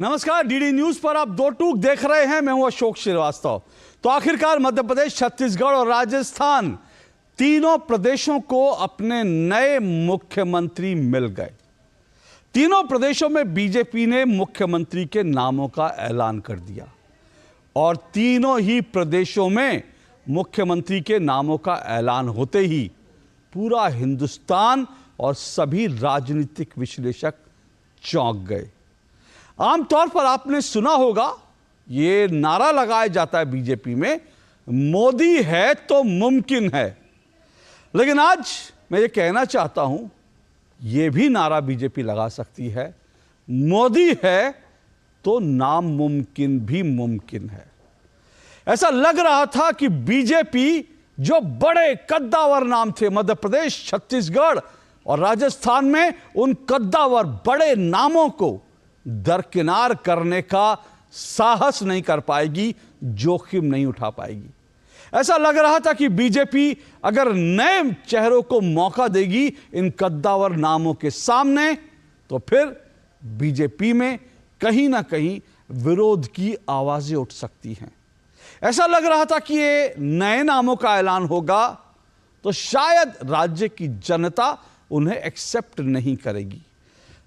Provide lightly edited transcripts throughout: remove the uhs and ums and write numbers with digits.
नमस्कार, DD news पर आप दो टूक देख रहे हैं। मैं हूं अशोक श्रीवास्तव। तो आखिरकार मध्य प्रदेश, छत्तीसगढ़ और राजस्थान तीनों प्रदेशों को अपने नए मुख्यमंत्री मिल गए। तीनों प्रदेशों में बीजेपी ने मुख्यमंत्री के नामों का ऐलान कर दिया और तीनों ही प्रदेशों में मुख्यमंत्री के नामों का ऐलान होते ही पूरा हिंदुस्तान और सभी राजनीतिक विश्लेषक चौंक गए। आमतौर पर आपने सुना होगा, ये नारा लगाया जाता है बीजेपी में, मोदी है तो मुमकिन है। लेकिन आज मैं ये कहना चाहता हूं, ये भी नारा बीजेपी लगा सकती है, मोदी है तो नामुमकिन भी मुमकिन है। ऐसा लग रहा था कि बीजेपी, जो बड़े कद्दावर नाम थे मध्य प्रदेश, छत्तीसगढ़ और राजस्थान में, उन कद्दावर बड़े नामों को दरकिनार करने का साहस नहीं कर पाएगी, जोखिम नहीं उठा पाएगी। ऐसा लग रहा था कि बीजेपी अगर नए चेहरों को मौका देगी इन कद्दावर नामों के सामने, तो फिर बीजेपी में कहीं ना कहीं विरोध की आवाजें उठ सकती हैं। ऐसा लग रहा था कि ये नए नामों का ऐलान होगा तो शायद राज्य की जनता उन्हें एक्सेप्ट नहीं करेगी,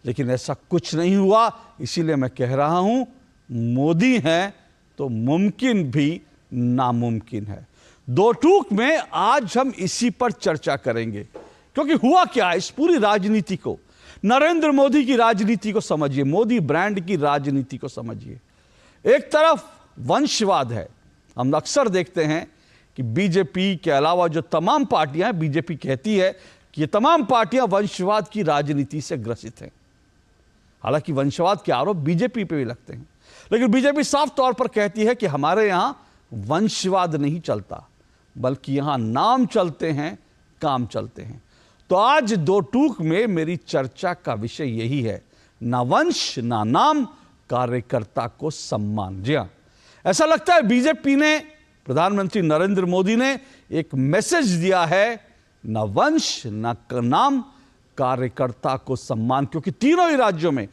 लेकिन ऐसा कुछ नहीं हुआ। इसीलिए मैं कह रहा हूं, मोदी है तो मुमकिन भी नामुमकिन है। दो टूक में आज हम इसी पर चर्चा करेंगे, क्योंकि हुआ क्या है इस पूरी राजनीति को, नरेंद्र मोदी की राजनीति को समझिए, मोदी ब्रांड की राजनीति को समझिए। एक तरफ वंशवाद है। हम अक्सर देखते हैं कि बीजेपी के अलावा जो तमाम पार्टियां हैं, बीजेपी कहती है कि ये तमाम पार्टियां वंशवाद की राजनीति से ग्रसित हैं। हालांकि वंशवाद के आरोप बीजेपी पे भी लगते हैं, लेकिन बीजेपी साफ तौर पर कहती है कि हमारे यहां वंशवाद नहीं चलता, बल्कि यहां नाम चलते हैं, काम चलते हैं। तो आज दो टूक में मेरी चर्चा का विषय यही है, ना वंश ना नाम, कार्यकर्ता को सम्मान। जी हां, ऐसा लगता है बीजेपी ने, प्रधानमंत्री नरेंद्र मोदी ने एक मैसेज दिया है, ना वंश ना नाम, कार्यकर्ता को सम्मान। क्योंकि तीनों ही राज्यों में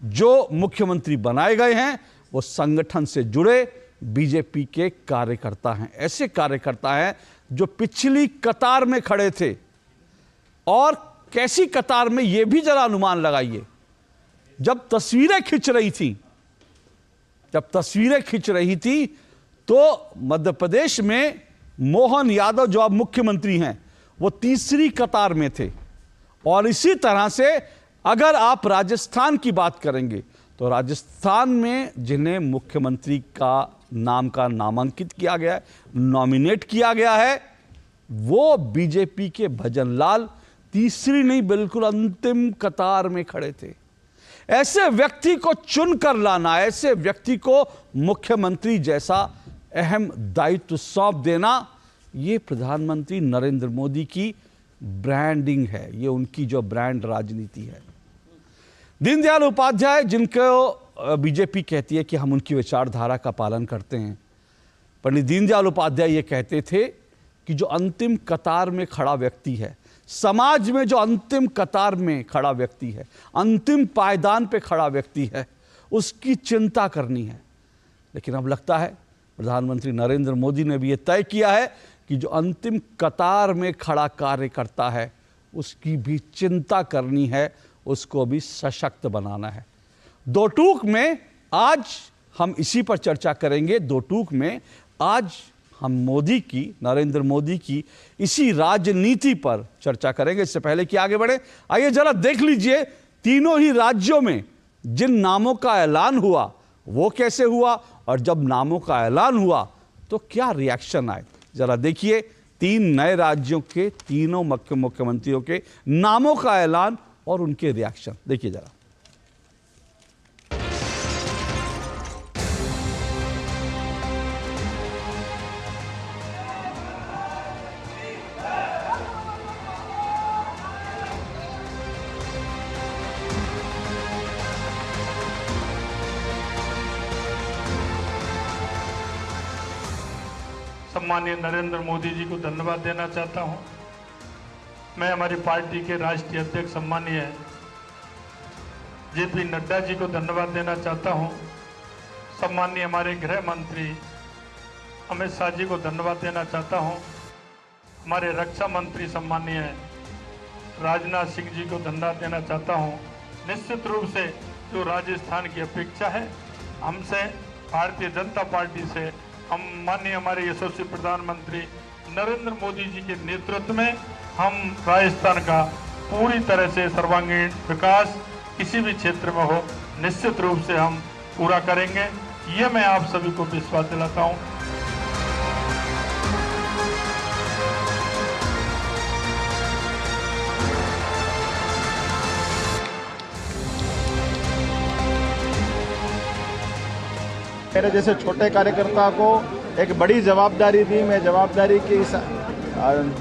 जो मुख्यमंत्री बनाए गए हैं वो संगठन से जुड़े बीजेपी के कार्यकर्ता हैं। ऐसे कार्यकर्ता हैं जो पिछली कतार में खड़े थे। और कैसी कतार में, यह भी जरा अनुमान लगाइए। जब तस्वीरें खिंच रही थी तो मध्य प्रदेश में मोहन यादव, जो अब मुख्यमंत्री हैं, वो तीसरी कतार में थे। और इसी तरह से अगर आप राजस्थान की बात करेंगे तो राजस्थान में जिन्हें मुख्यमंत्री का नाम का नामांकित किया गया है, नॉमिनेट किया गया है, वो बीजेपी के भजन लाल तीसरी नहीं बिल्कुल अंतिम कतार में खड़े थे। ऐसे व्यक्ति को चुनकर लाना, ऐसे व्यक्ति को मुख्यमंत्री जैसा अहम दायित्व सौंप देना, ये प्रधानमंत्री नरेंद्र मोदी की ब्रांडिंग है, ये उनकी जो ब्रांड राजनीति है। दीनदयाल उपाध्याय, जिनको बीजेपी कहती है कि हम उनकी विचारधारा का पालन करते हैं, पंडित दीनदयाल उपाध्याय ये कहते थे कि जो अंतिम कतार में खड़ा व्यक्ति है, समाज में जो अंतिम कतार में खड़ा व्यक्ति है, अंतिम पायदान पे खड़ा व्यक्ति है, उसकी चिंता करनी है। लेकिन अब लगता है प्रधानमंत्री नरेंद्र मोदी ने भी ये तय किया है कि जो अंतिम कतार में खड़ा कार्यकर्ता है, उसकी भी चिंता करनी है, उसको भी सशक्त बनाना है। दो टूक में आज हम इसी पर चर्चा करेंगे। दो टूक में आज हम मोदी की, नरेंद्र मोदी की इसी राजनीति पर चर्चा करेंगे। इससे पहले कि आगे बढ़े, आइए जरा देख लीजिए तीनों ही राज्यों में जिन नामों का ऐलान हुआ वो कैसे हुआ, और जब नामों का ऐलान हुआ तो क्या रिएक्शन आए। जरा देखिए, तीन नए राज्यों के तीनों मुख्यमंत्रियों के नामों का ऐलान और उनके रिएक्शन देखिए जरा। सम्मानीय नरेंद्र मोदी जी को धन्यवाद देना चाहता हूं। मैं हमारी पार्टी के राष्ट्रीय अध्यक्ष सम्मानीय जेपी नड्डा जी को धन्यवाद देना चाहता हूं। सम्माननीय हमारे गृह मंत्री अमित शाह जी को धन्यवाद देना चाहता हूं। हमारे रक्षा मंत्री सम्माननीय राजनाथ सिंह जी को धन्यवाद देना चाहता हूं। निश्चित रूप से जो राजस्थान की अपेक्षा है हमसे, भारतीय जनता पार्टी से, हम माननीय हमारे यशस्वी प्रधानमंत्री नरेंद्र मोदी जी के नेतृत्व में हम राजस्थान का पूरी तरह से सर्वांगीण विकास किसी भी क्षेत्र में हो, निश्चित रूप से हम पूरा करेंगे। ये मैं आप सभी को विश्वास दिलाता हूं। मेरे जैसे छोटे कार्यकर्ता को एक बड़ी जवाबदारी दी। मैं जवाबदारी की इस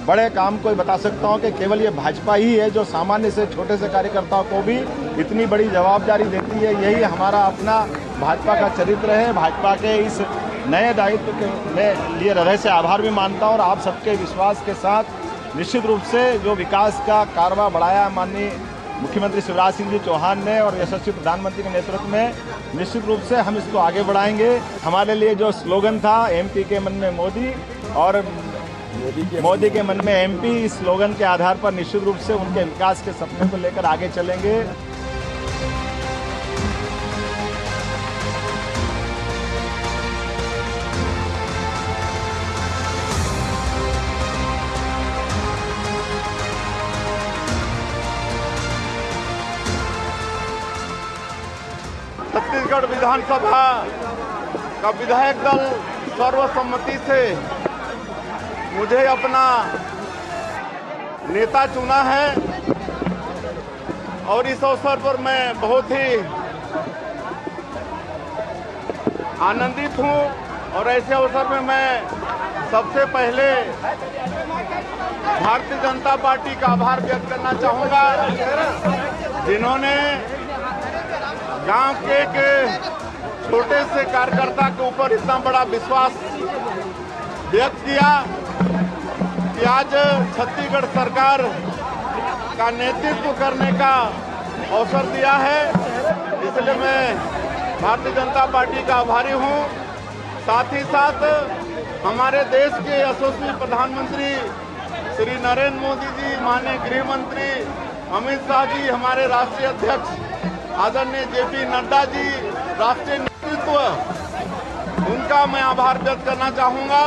बड़े काम को बता सकता हूं कि केवल ये भाजपा ही है जो सामान्य से छोटे से कार्यकर्ताओं को भी इतनी बड़ी जवाबदारी देती है। यही हमारा अपना भाजपा का चरित्र है। भाजपा के इस नए दायित्व के मैं लिए हृदय से आभार भी मानता हूं और आप सबके विश्वास के साथ निश्चित रूप से जो विकास का कारवा बढ़ाया माननीय मुख्यमंत्री शिवराज सिंह जी चौहान ने और यशस्वी प्रधानमंत्री के नेतृत्व में, निश्चित रूप से हम इसको आगे बढ़ाएंगे। हमारे लिए जो स्लोगन था एमपी के मन में मोदी और मोदी के मन में एमपी, इस स्लोगन के आधार पर निश्चित रूप से उनके विकास के सपने को लेकर आगे चलेंगे। छत्तीसगढ़ विधानसभा का विधायक दल सर्वसम्मति से मुझे अपना नेता चुना है और इस अवसर पर मैं बहुत ही आनंदित हूं। और ऐसे अवसर में मैं सबसे पहले भारतीय जनता पार्टी का आभार व्यक्त करना चाहूंगा, जिन्होंने गांव के छोटे से कार्यकर्ता के ऊपर इतना बड़ा विश्वास व्यक्त किया कि आज छत्तीसगढ़ सरकार का नेतृत्व करने का अवसर दिया है। इसलिए मैं भारतीय जनता पार्टी का आभारी हूं। साथ ही साथ हमारे देश के यशस्वी प्रधानमंत्री श्री नरेंद्र मोदी जी, माननीय गृह मंत्री अमित शाह जी, हमारे राष्ट्रीय अध्यक्ष आदरणीय जेपी नड्डा जी, राष्ट्रीय नेतृत्व, उनका मैं आभार व्यक्त करना चाहूंगा।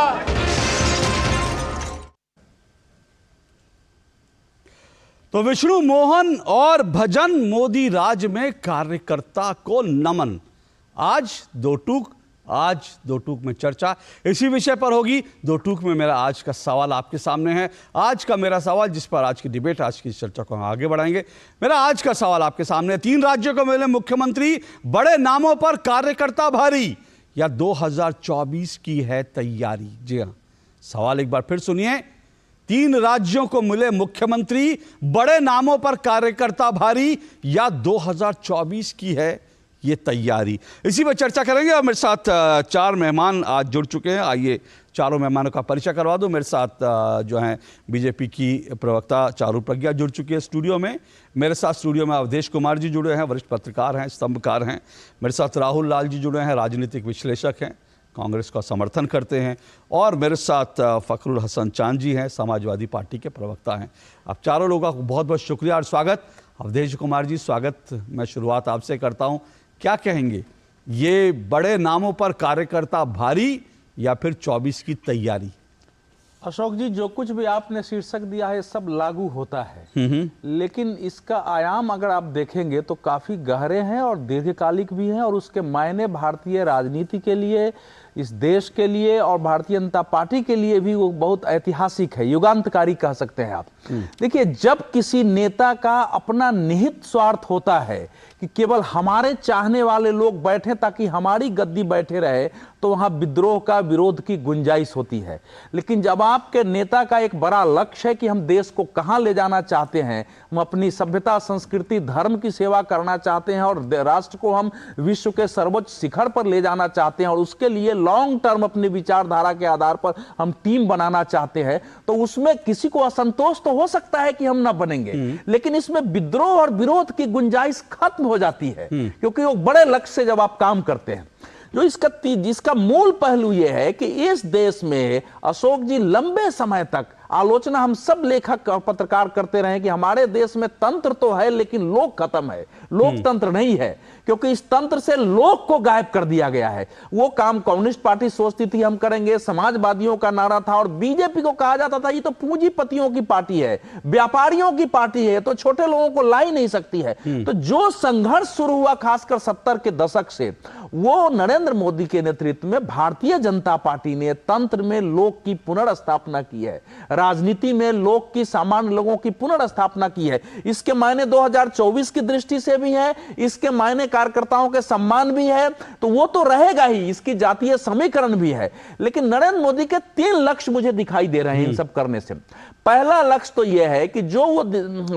तो विष्णु मोहन और भजन मोदी राज में कार्यकर्ता को नमन। आज दो टूक में चर्चा इसी विषय पर होगी। दो टूक में मेरा आज का सवाल आपके सामने है। आज का मेरा सवाल, जिस पर आज की डिबेट, आज की चर्चा को हम आगे बढ़ाएंगे। मेरा आज का सवाल आपके सामने, 3 राज्यों को मिले मुख्यमंत्री, बड़े नामों पर कार्यकर्ता भारी, या 2024 की है तैयारी? जी हां, सवाल एक बार फिर सुनिए। 3 राज्यों को मिले मुख्यमंत्री, बड़े नामों पर कार्यकर्ता भारी, या 2024 की है ये तैयारी? इसी पर चर्चा करेंगे और मेरे साथ 4 मेहमान आज जुड़ चुके हैं। आइए चारों मेहमानों का परिचय करवा दूं। मेरे साथ जो हैं बीजेपी की प्रवक्ता चारू प्रज्ञा जुड़ चुकी है स्टूडियो में। मेरे साथ स्टूडियो में अवधेश कुमार जी जुड़े हैं, वरिष्ठ पत्रकार हैं, स्तंभकार हैं। मेरे साथ राहुल लाल जी जुड़े हैं, राजनीतिक विश्लेषक हैं, कांग्रेस का समर्थन करते हैं। और मेरे साथ फखरुल हसन चांद जी हैं, समाजवादी पार्टी के प्रवक्ता हैं। आप चारों लोगों का बहुत बहुत शुक्रिया और स्वागत। अवधेश कुमार जी, स्वागत। मैं शुरुआत आपसे करता हूं, क्या कहेंगे, ये बड़े नामों पर कार्यकर्ता भारी या फिर 24 की तैयारी? अशोक जी, जो कुछ भी आपने शीर्षक दिया है सब लागू होता है, लेकिन इसका आयाम अगर आप देखेंगे तो काफी गहरे हैं और दीर्घकालिक भी हैं, और उसके मायने भारतीय राजनीति के लिए, इस देश के लिए और भारतीय जनता पार्टी के लिए भी वो बहुत ऐतिहासिक है, युगांतकारी कह सकते हैं आप। देखिए, जब किसी नेता का अपना निहित स्वार्थ होता है कि केवल हमारे चाहने वाले लोग बैठे ताकि हमारी गद्दी बैठे रहे, तो वहां विद्रोह का, विरोध की गुंजाइश होती है। लेकिन जब आपके नेता का एक बड़ा लक्ष्य है कि हम देश को कहां ले जाना चाहते हैं, हम अपनी सभ्यता, संस्कृति, धर्म की सेवा करना चाहते हैं और राष्ट्र को हम विश्व के सर्वोच्च शिखर पर ले जाना चाहते हैं, और उसके लिए लॉन्ग टर्म अपनी विचारधारा के आधार पर हम टीम बनाना चाहते हैं, तो उसमें किसी को असंतोष तो हो सकता है कि हम ना बनेंगे, लेकिन इसमें विद्रोह और विरोध की गुंजाइश खत्म हो जाती है, क्योंकि वो बड़े लक्ष्य से जब आप काम करते हैं। जो जिसका मूल पहलू यह है कि इस देश में अशोक जी लंबे समय तक आलोचना हम सब लेखक और पत्रकार करते रहे कि हमारे देश में तंत्र तो है लेकिन लोक खत्म है, लोकतंत्र नहीं है, क्योंकि इस तंत्र से लोक को गायब कर दिया गया है। वो काम कम्युनिस्ट पार्टी सोचती थी हम करेंगे, समाजवादियों का नारा था, और बीजेपी को कहा जाता था ये तो पूंजीपतियों की पार्टी है, व्यापारियों की पार्टी है, तो छोटे लोगों को ला ही नहीं सकती है। तो जो संघर्ष शुरू हुआ खासकर 70 के दशक से, वो नरेंद्र मोदी के नेतृत्व में भारतीय जनता पार्टी ने तंत्र में लोक की पुनर्स्थापना की है, राजनीति में लोक की, सामान्य लोगों की पुनर्स्थापना की है। इसके मायने 2024 की दृष्टि से भी है, इसके मायने कार्यकर्ताओं के सम्मान भी है, तो वो तो रहेगा ही, इसकी जातीय समीकरण भी है। लेकिन नरेंद्र मोदी के 3 लक्ष्य मुझे दिखाई दे रहे हैं इन सब करने से। पहला लक्ष्य तो यह है कि जो वो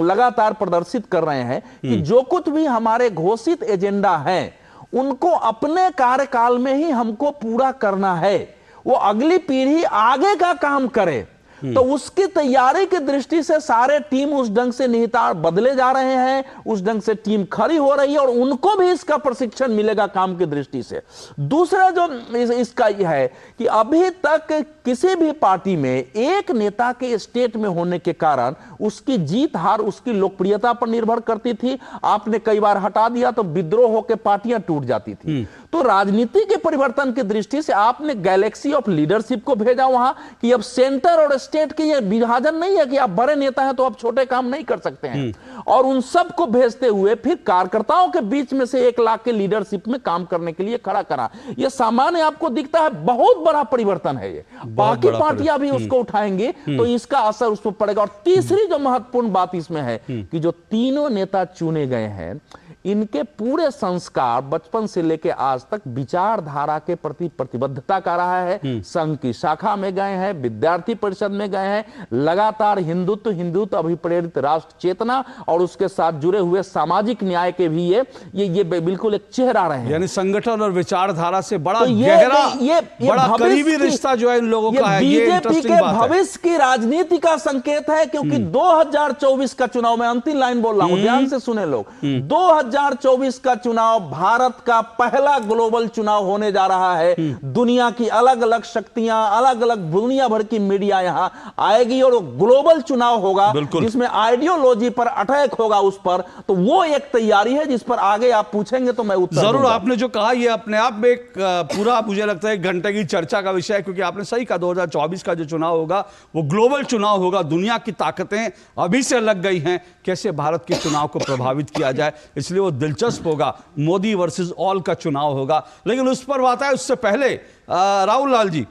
लगातार प्रदर्शित कर रहे हैं कि जो कुछ भी हमारे घोषित एजेंडा है उनको अपने कार्यकाल में ही हमको पूरा करना है, वो अगली पीढ़ी आगे का काम करे। तो उसकी तैयारी की दृष्टि से सारे टीम उस ढंग से निहितार्थ बदले जा रहे हैं, उस ढंग से टीम खड़ी हो रही है और उनको भी इसका प्रशिक्षण मिलेगा काम की दृष्टि से। दूसरा जो इसका यह है कि अभी तक किसी भी पार्टी में एक नेता के स्टेट में होने के कारण उसकी जीत हार उसकी लोकप्रियता पर निर्भर करती थी। आपने कई बार हटा दिया तो विद्रोह होकर पार्टियां टूट जाती थी। तो राजनीति के परिवर्तन की दृष्टि से आपने गैलेक्सी ऑफ लीडरशिप को भेजा वहां कि अब सेंटर और स्टेट के ये विभाजन नहीं है कि आप बड़े नेता हैं तो आप छोटे काम नहीं कर सकते हैं, और उन सब को भेजते हुए फिर कार्यकर्ताओं के बीच में से 1 लाख के लीडरशिप में काम करने के लिए खड़ा करा। ये सामान्य आपको दिखता है बहुत बड़ा परिवर्तन है, ये बाकी पार्टियां भी उसको उठाएंगी तो इसका असर उस पर पड़ेगा। और तीसरी जो महत्वपूर्ण बात इसमें है कि जो तीनों नेता चुने गए हैं इनके पूरे संस्कार बचपन से लेकर आज तक विचारधारा के प्रति प्रतिबद्धता का रहा है। संघ की शाखा में गए हैं, विद्यार्थी परिषद में गए हैं, लगातार हिंदुत्व अभिप्रेरित राष्ट्र चेतना और उसके साथ जुड़े हुए सामाजिक न्याय के भी ये बिल्कुल एक चेहरा रहे हैं। यानी संगठन और विचारधारा से बड़ा गहरा, बड़ा करीबी रिश्ता जो है इन लोगों का है। ये बीजेपी के भविष्य की राजनीति का संकेत है, क्योंकि 2024 का चुनाव, मैं अंतिम लाइन बोल रहा हूं, ध्यान से सुने लोग, 2024 का चुनाव भारत का पहला ग्लोबल चुनाव होने जा रहा है। दुनिया की अलग अलग शक्तियां, अलग अलग दुनिया भर की मीडिया यहां आएगी और ग्लोबल चुनाव होगा जिसमें आइडियोलॉजी पर अटैक होगा उस पर। तो वो एक तैयारी है जिस पर आगे आप पूछेंगे तो मैं उत्तर जरूर। आपने जो कहा ये अपने आप में एक पूरा मुझे लगता है 1 घंटे की चर्चा का विषय है, क्योंकि आपने सही कहा 2024 का जो चुनाव होगा वो ग्लोबल चुनाव होगा। दुनिया की ताकतें अभी से लग गई हैं कैसे भारत के चुनाव को प्रभावित किया जाए, इसलिए वो दिलचस्प होगा। मोदी वर्सेस ऑल का चुनाव होगा, लेकिन उस पर बात है उससे पहले राहुल लाल जी,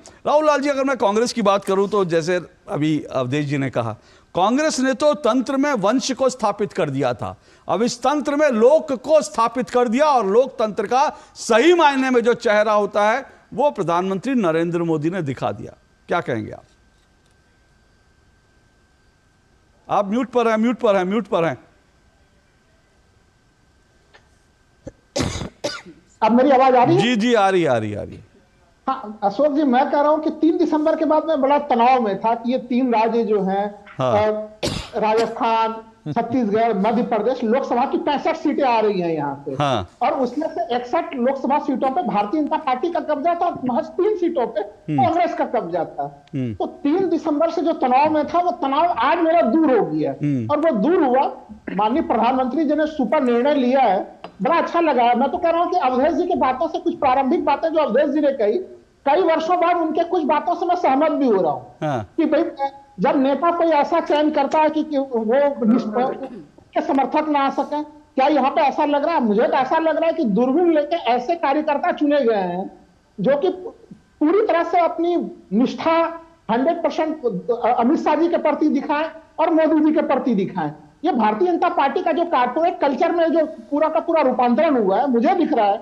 अगर मैं कांग्रेस की बात करूं तो जैसे अभी अवधेश जी ने कहा, कांग्रेस ने तो तंत्र में वंश को स्थापित कर दिया था, अब इस तंत्र में लोक को स्थापित कर दिया और लोकतंत्र का सही मायने में जो चेहरा होता है वो प्रधानमंत्री नरेंद्र मोदी ने दिखा दिया। क्या कहेंगे आप म्यूट पर हैं। अब मेरी आवाज आ रही है? जी आ रही है। हाँ अशोक जी, मैं कह रहा हूं कि 3 दिसंबर के बाद मैं बड़ा तनाव में था कि ये 3 राज्य जो हैं, राजस्थान, छत्तीसगढ़, मध्य प्रदेश, लोकसभा की 65 सीटें आ रही हैं यहाँ पे, और उसमें से 61 लोकसभा सीटों पे भारतीय जनता पार्टी का कब्जा था, महज 3 सीटों पे कांग्रेस का कब्जा था। तो 3 दिसंबर से जो तनाव में था वो तनाव आज मेरा दूर हो गया, और वो दूर हुआ। माननीय प्रधानमंत्री जी ने सुपर निर्णय लिया है, बड़ा अच्छा लगा। मैं तो कह रहा हूँ कि अवधेश जी की बातों से, कुछ प्रारंभिक बातें जो अवधेश जी ने कही, कई वर्षों बाद उनके कुछ बातों से मैं सहमत भी हो रहा हूँ कि भाई जब नेता कोई ऐसा चयन करता है कि वो के समर्थक ना आ सके, क्या यहाँ पे ऐसा लग रहा है? मुझे तो ऐसा लग रहा है कि दूरबीन लेके ऐसे कार्यकर्ता चुने गए हैं जो कि पूरी तरह से अपनी निष्ठा 100% अमित शाह जी के प्रति दिखाएं और मोदी जी के प्रति दिखाएं। ये भारतीय जनता पार्टी का जो कॉर्पोरेट कल्चर में जो पूरा का पूरा रूपांतरण हुआ है, मुझे दिख रहा है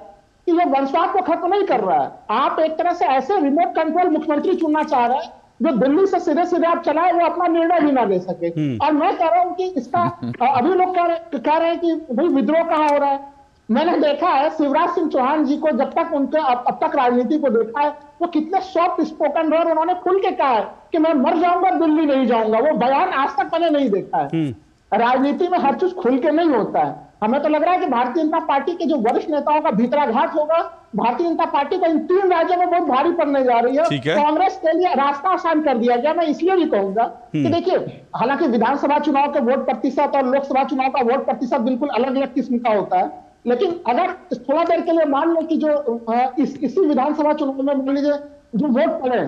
कि ये वंशवाद को खत्म नहीं कर रहा है। आप एक तरह से ऐसे रिमोट कंट्रोल मुख्यमंत्री चुनना चाह रहे हैं जो दिल्ली से सीधे आप चलाए, वो अपना निर्णय भी ना ले सके। और मैं कह रहा हूं कि इसका अभी लोग कह रहे हैं कि भाई विद्रोह कहां हो रहा है। मैंने देखा है शिवराज सिंह चौहान जी को, जब तक उनके अब तक राजनीति को देखा है, वो कितने सॉफ्ट स्पोकन रहे, उन्होंने खुल के कहा है कि मैं मर जाऊंगा दिल्ली नहीं जाऊंगा। वो बयान आज तक मैंने नहीं देखा है। राजनीति में हर चीज खुल के नहीं होता है। हमें तो लग रहा है कि भारतीय जनता पार्टी के जो वरिष्ठ नेताओं का भीतराघात होगा, भारतीय जनता पार्टी को इन 3 राज्यों में बहुत भारी पड़ने जा रही है। कांग्रेस के लिए रास्ता आसान कर दिया गया। मैं इसलिए भी कहूंगा कि देखिए, हालांकि विधानसभा चुनाव के वोट प्रतिशत और लोकसभा चुनाव का वोट प्रतिशत बिल्कुल अलग अलग किस्म का होता है, लेकिन अगर थोड़ा देर के लिए मान लें कि जो इसी विधानसभा चुनाव में मान लीजिए जो वोट पड़े,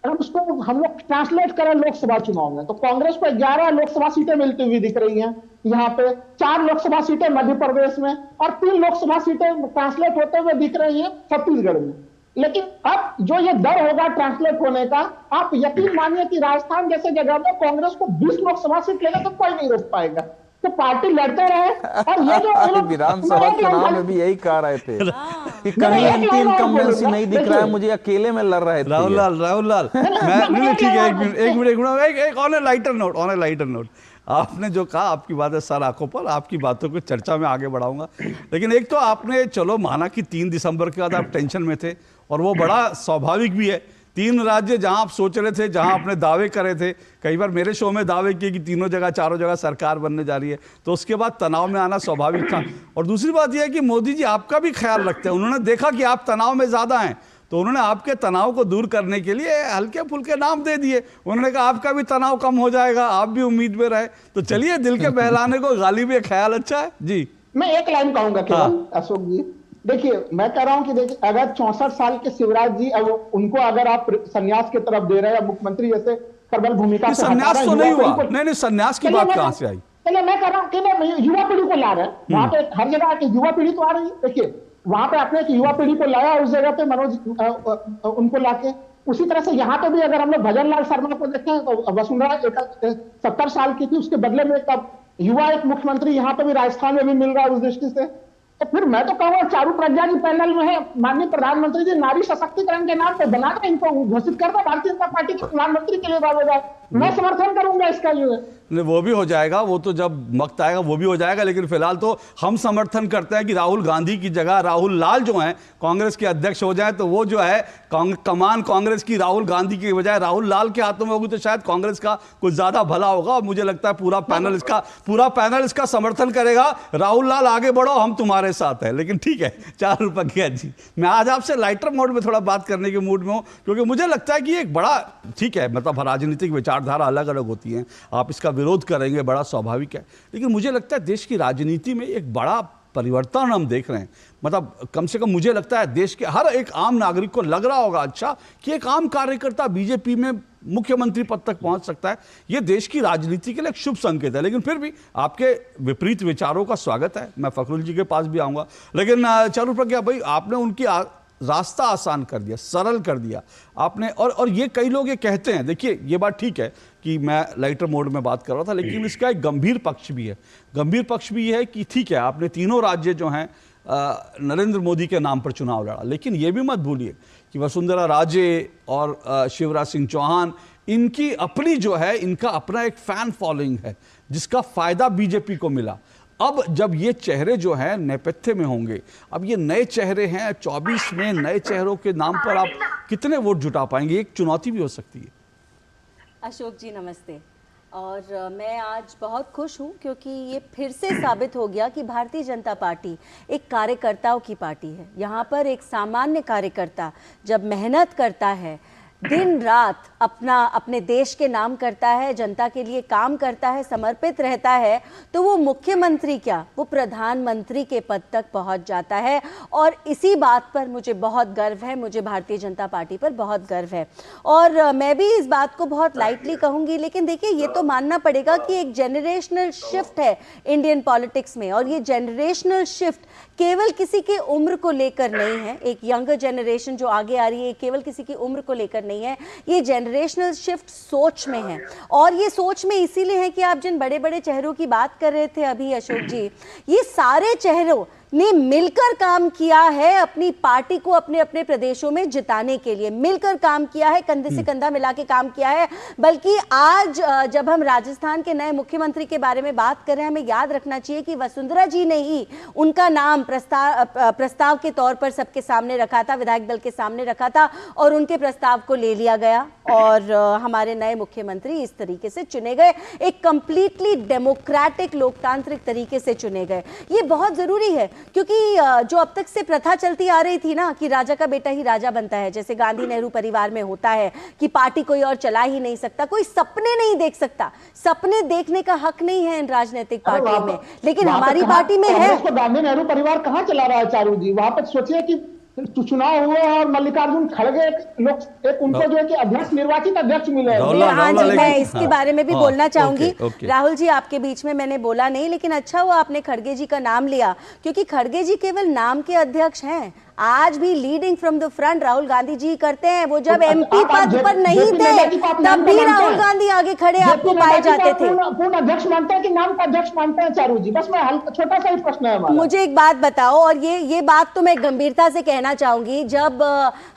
अगर उसको हम लोग ट्रांसलेट करें लोकसभा चुनाव में, तो कांग्रेस को 11 लोकसभा सीटें मिलती हुई दिख रही हैं। यहाँ पे 4 लोकसभा सीटें मध्य प्रदेश में और 3 लोकसभा सीटें ट्रांसलेट होते हुए दिख रही हैं छत्तीसगढ़ में। लेकिन अब जो ये दर होगा ट्रांसलेट होने का, आप यकीन मानिए कि राजस्थान जैसे जगह में कांग्रेस को 20 लोकसभा सीट लेने तो कोई नहीं रोक पाएगा। तो पार्टी लड़ते रहे। और ये जो विधानसभा चुनाव में भी यही कह रहे थे कि कहीं एंटी इनकम्बेंसी नहीं दिख रहा है, मुझे अकेले में लड़ रहे थे। राहुल लाल मैं ठीक है, एक minute on A lighter note आपने जो कहा, आपकी बात है सर आंखों पर, आपकी बातों को चर्चा में आगे बढ़ाऊंगा। लेकिन एक तो आपने चलो माना कि 3 दिसंबर के बाद आप टेंशन में थे, और वो बड़ा स्वाभाविक भी है। 3 राज्य जहां आप सोच रहे थे, जहां आपने दावे करे थे, कई बार मेरे शो में दावे किए कि तीनों जगह 4 जगह सरकार बनने जा रही है, तो उसके बाद तनाव में आना स्वाभाविक था। और दूसरी बात यह है कि मोदी जी आपका भी ख्याल रखते हैं। उन्होंने देखा कि आप तनाव में ज्यादा हैं, तो उन्होंने आपके तनाव को दूर करने के लिए हल्के फुल्के नाम दे दिए। उन्होंने कहा आपका भी तनाव कम हो जाएगा, आप भी उम्मीद में रहे। तो चलिए, दिल के बहलाने को गालिब ये ख्याल अच्छा है जी। मैं एक लाइन कहूंगा केवल अशोक जी, देखिए मैं कह रहा हूं कि देखिए, अगर 64 साल के शिवराज जी, अब उनको अगर आप संन्यास की तरफ दे रहे हैं, मुख्यमंत्री जैसे प्रबल भूमिका से संन्यास तो नहीं हुआ। नहीं, संन्यास की बात कहां से आई? चलिए मैं कह रहा हूं कि युवा पीढ़ी को ला रहे हैं वहां पे, हर जगह की युवा पीढ़ी तो आ रही है। देखिए वहां पे आपने युवा पीढ़ी को लाया, उस जगह पे मनोज उनको लाके, उसी तरह से यहाँ पे भी अगर हम लोग भजन लाल शर्मा को देखें तो वसुंधरा 70 साल की थी, उसके बदले में एक युवा एक मुख्यमंत्री यहाँ पे भी राजस्थान में भी मिल रहा है। उस दृष्टि से तो फिर मैं तो कहूँगा चारू प्रज्ञा जी पैनल में है, माननीय प्रधानमंत्री जी नारी सशक्तिकरण के नाम पे बना के इनको घोषित कर दो भारतीय जनता पार्टी के प्रधानमंत्री के लिए दावेदार। मैं समर्थन करूंगा इसका। जो है वो भी हो जाएगा, वो तो जब वक्त आएगा वो भी हो जाएगा। लेकिन फिलहाल तो हम समर्थन करते हैं कि राहुल गांधी की जगह राहुल लाल जो हैं कांग्रेस के अध्यक्ष हो जाए, तो वो जो है कमान कांग्रेस की राहुल गांधी की बजाय राहुल लाल के हाथों में होगी, तो शायद कांग्रेस का कुछ ज्यादा भला होगा। और मुझे लगता है पूरा पैनल इसका समर्थन करेगा। राहुल लाल आगे बढ़ो, हम तुम्हारे साथ हैं। लेकिन ठीक है, चारुप्रज्ञा जी, मैं आज आपसे लाइटर मोड में थोड़ा बात करने के मूड में हूं, क्योंकि मुझे लगता है कि एक बड़ा ठीक है, मतलब राजनीतिक विचारधारा अलग अलग होती हैं, आप इसका विरोध करेंगे, बड़ा स्वाभाविक है। लेकिन मुझे लगता है देश की राजनीति में एक बड़ा परिवर्तन हम देख रहे हैं। मतलब कम से कम मुझे लगता है देश के हर एक आम नागरिक को लग रहा होगा अच्छा कि एक आम कार्यकर्ता बीजेपी में मुख्यमंत्री पद तक पहुंच सकता है। यह देश की राजनीति के लिए एक शुभ संकेत है। लेकिन फिर भी आपके विपरीत विचारों का स्वागत है, मैं फखरुल जी के पास भी आऊंगा। लेकिन चारुप्रज्ञा भाई, आपने उनकी रास्ता आसान कर दिया, सरल कर दिया आपने। और ये कई लोग ये कहते हैं, देखिए ये बात ठीक है कि मैं लाइटर मोड में बात कर रहा था, लेकिन इसका एक गंभीर पक्ष भी है। गंभीर पक्ष भी है कि ठीक है, आपने तीनों राज्य जो हैं नरेंद्र मोदी के नाम पर चुनाव लड़ा, लेकिन ये भी मत भूलिए कि वसुंधरा राजे और शिवराज सिंह चौहान, इनकी अपनी जो है, इनका अपना एक फैन फॉलोइंग है जिसका फायदा बीजेपी को मिला। अब जब ये चेहरे जो हैं नेपथ्य में होंगे, अब ये नए चेहरे हैं, 24 में नए चेहरों के नाम पर आप कितने वोट जुटा पाएंगे, एक चुनौती भी हो सकती है। अशोक जी नमस्ते। और मैं आज बहुत खुश हूँ क्योंकि ये फिर से साबित हो गया कि भारतीय जनता पार्टी एक कार्यकर्ताओं की पार्टी है। यहाँ पर एक सामान्य कार्यकर्ता जब मेहनत करता है, दिन रात अपने देश के नाम करता है, जनता के लिए काम करता है, समर्पित रहता है, तो वो मुख्यमंत्री क्या, वो प्रधानमंत्री के पद तक पहुंच जाता है। और इसी बात पर मुझे बहुत गर्व है, मुझे भारतीय जनता पार्टी पर बहुत गर्व है। और मैं भी इस बात को बहुत लाइटली कहूँगी, लेकिन देखिए ये तो मानना पड़ेगा कि एक जेनरेशनल शिफ्ट है इंडियन पॉलिटिक्स में। और ये जेनरेशनल शिफ्ट केवल किसी के उम्र को लेकर नहीं है, एक यंगर जेनरेशन जो आगे आ रही है केवल किसी की उम्र को लेकर नहीं है, ये जेनरेशनल शिफ्ट सोच में है। और ये सोच में इसीलिए है कि आप जिन बड़े बड़े चेहरों की बात कर रहे थे अभी अशोक जी, ये सारे चेहरों ने मिलकर काम किया है अपनी पार्टी को अपने अपने प्रदेशों में जिताने के लिए, मिलकर काम किया है, कंधे से कंधा मिला के काम किया है। बल्कि आज जब हम राजस्थान के नए मुख्यमंत्री के बारे में बात कर रहे हैं, हमें याद रखना चाहिए कि वसुंधरा जी ने ही उनका नाम प्रस्ताव के तौर पर सबके सामने रखा था, विधायक दल के सामने रखा था, और उनके प्रस्ताव को ले लिया गया और हमारे नए मुख्यमंत्री इस तरीके से चुने गए, एक कंप्लीटली डेमोक्रेटिक लोकतांत्रिक तरीके से चुने गए। ये बहुत जरूरी है, क्योंकि जो अब तक से प्रथा चलती आ रही थी ना कि राजा का बेटा ही राजा बनता है, जैसे गांधी नेहरू परिवार में होता है कि पार्टी कोई और चला ही नहीं सकता, कोई सपने नहीं देख सकता, सपने देखने का हक नहीं है इन राजनीतिक पार्टियों में, लेकिन हमारी पार्टी में है। गांधी नेहरू परिवार कहाँ चला रहा है चारू जी? वहां पर सोचिए कि चुनाव हुए और मल्लिकार्जुन खड़गे एक उनको जो है कि अध्यक्ष निर्वाचित अध्यक्ष मिले। हाँ जी, मैं इसके बारे में भी बोलना चाहूंगी। राहुल जी, आपके बीच में मैंने बोला नहीं, लेकिन अच्छा हुआ आपने खड़गे जी का नाम लिया, क्योंकि खड़गे जी केवल नाम के अध्यक्ष हैं। आज भी leading from the front Rahul Gandhi ji करते हैं। वो जब एमपी पद पर नहीं थे तब भी राहुल गांधी आगे खड़े आपको पाए जाते थे। पूर्ण अध्यक्ष मानते हैं कि नाम का अध्यक्ष मानते हैं चारू जी? बस मैं छोटा सा ही प्रश्न है हमारा। मुझे एक बात बताओ, और ये बात तो मैं गंभीरता से कहना चाहूंगी, जब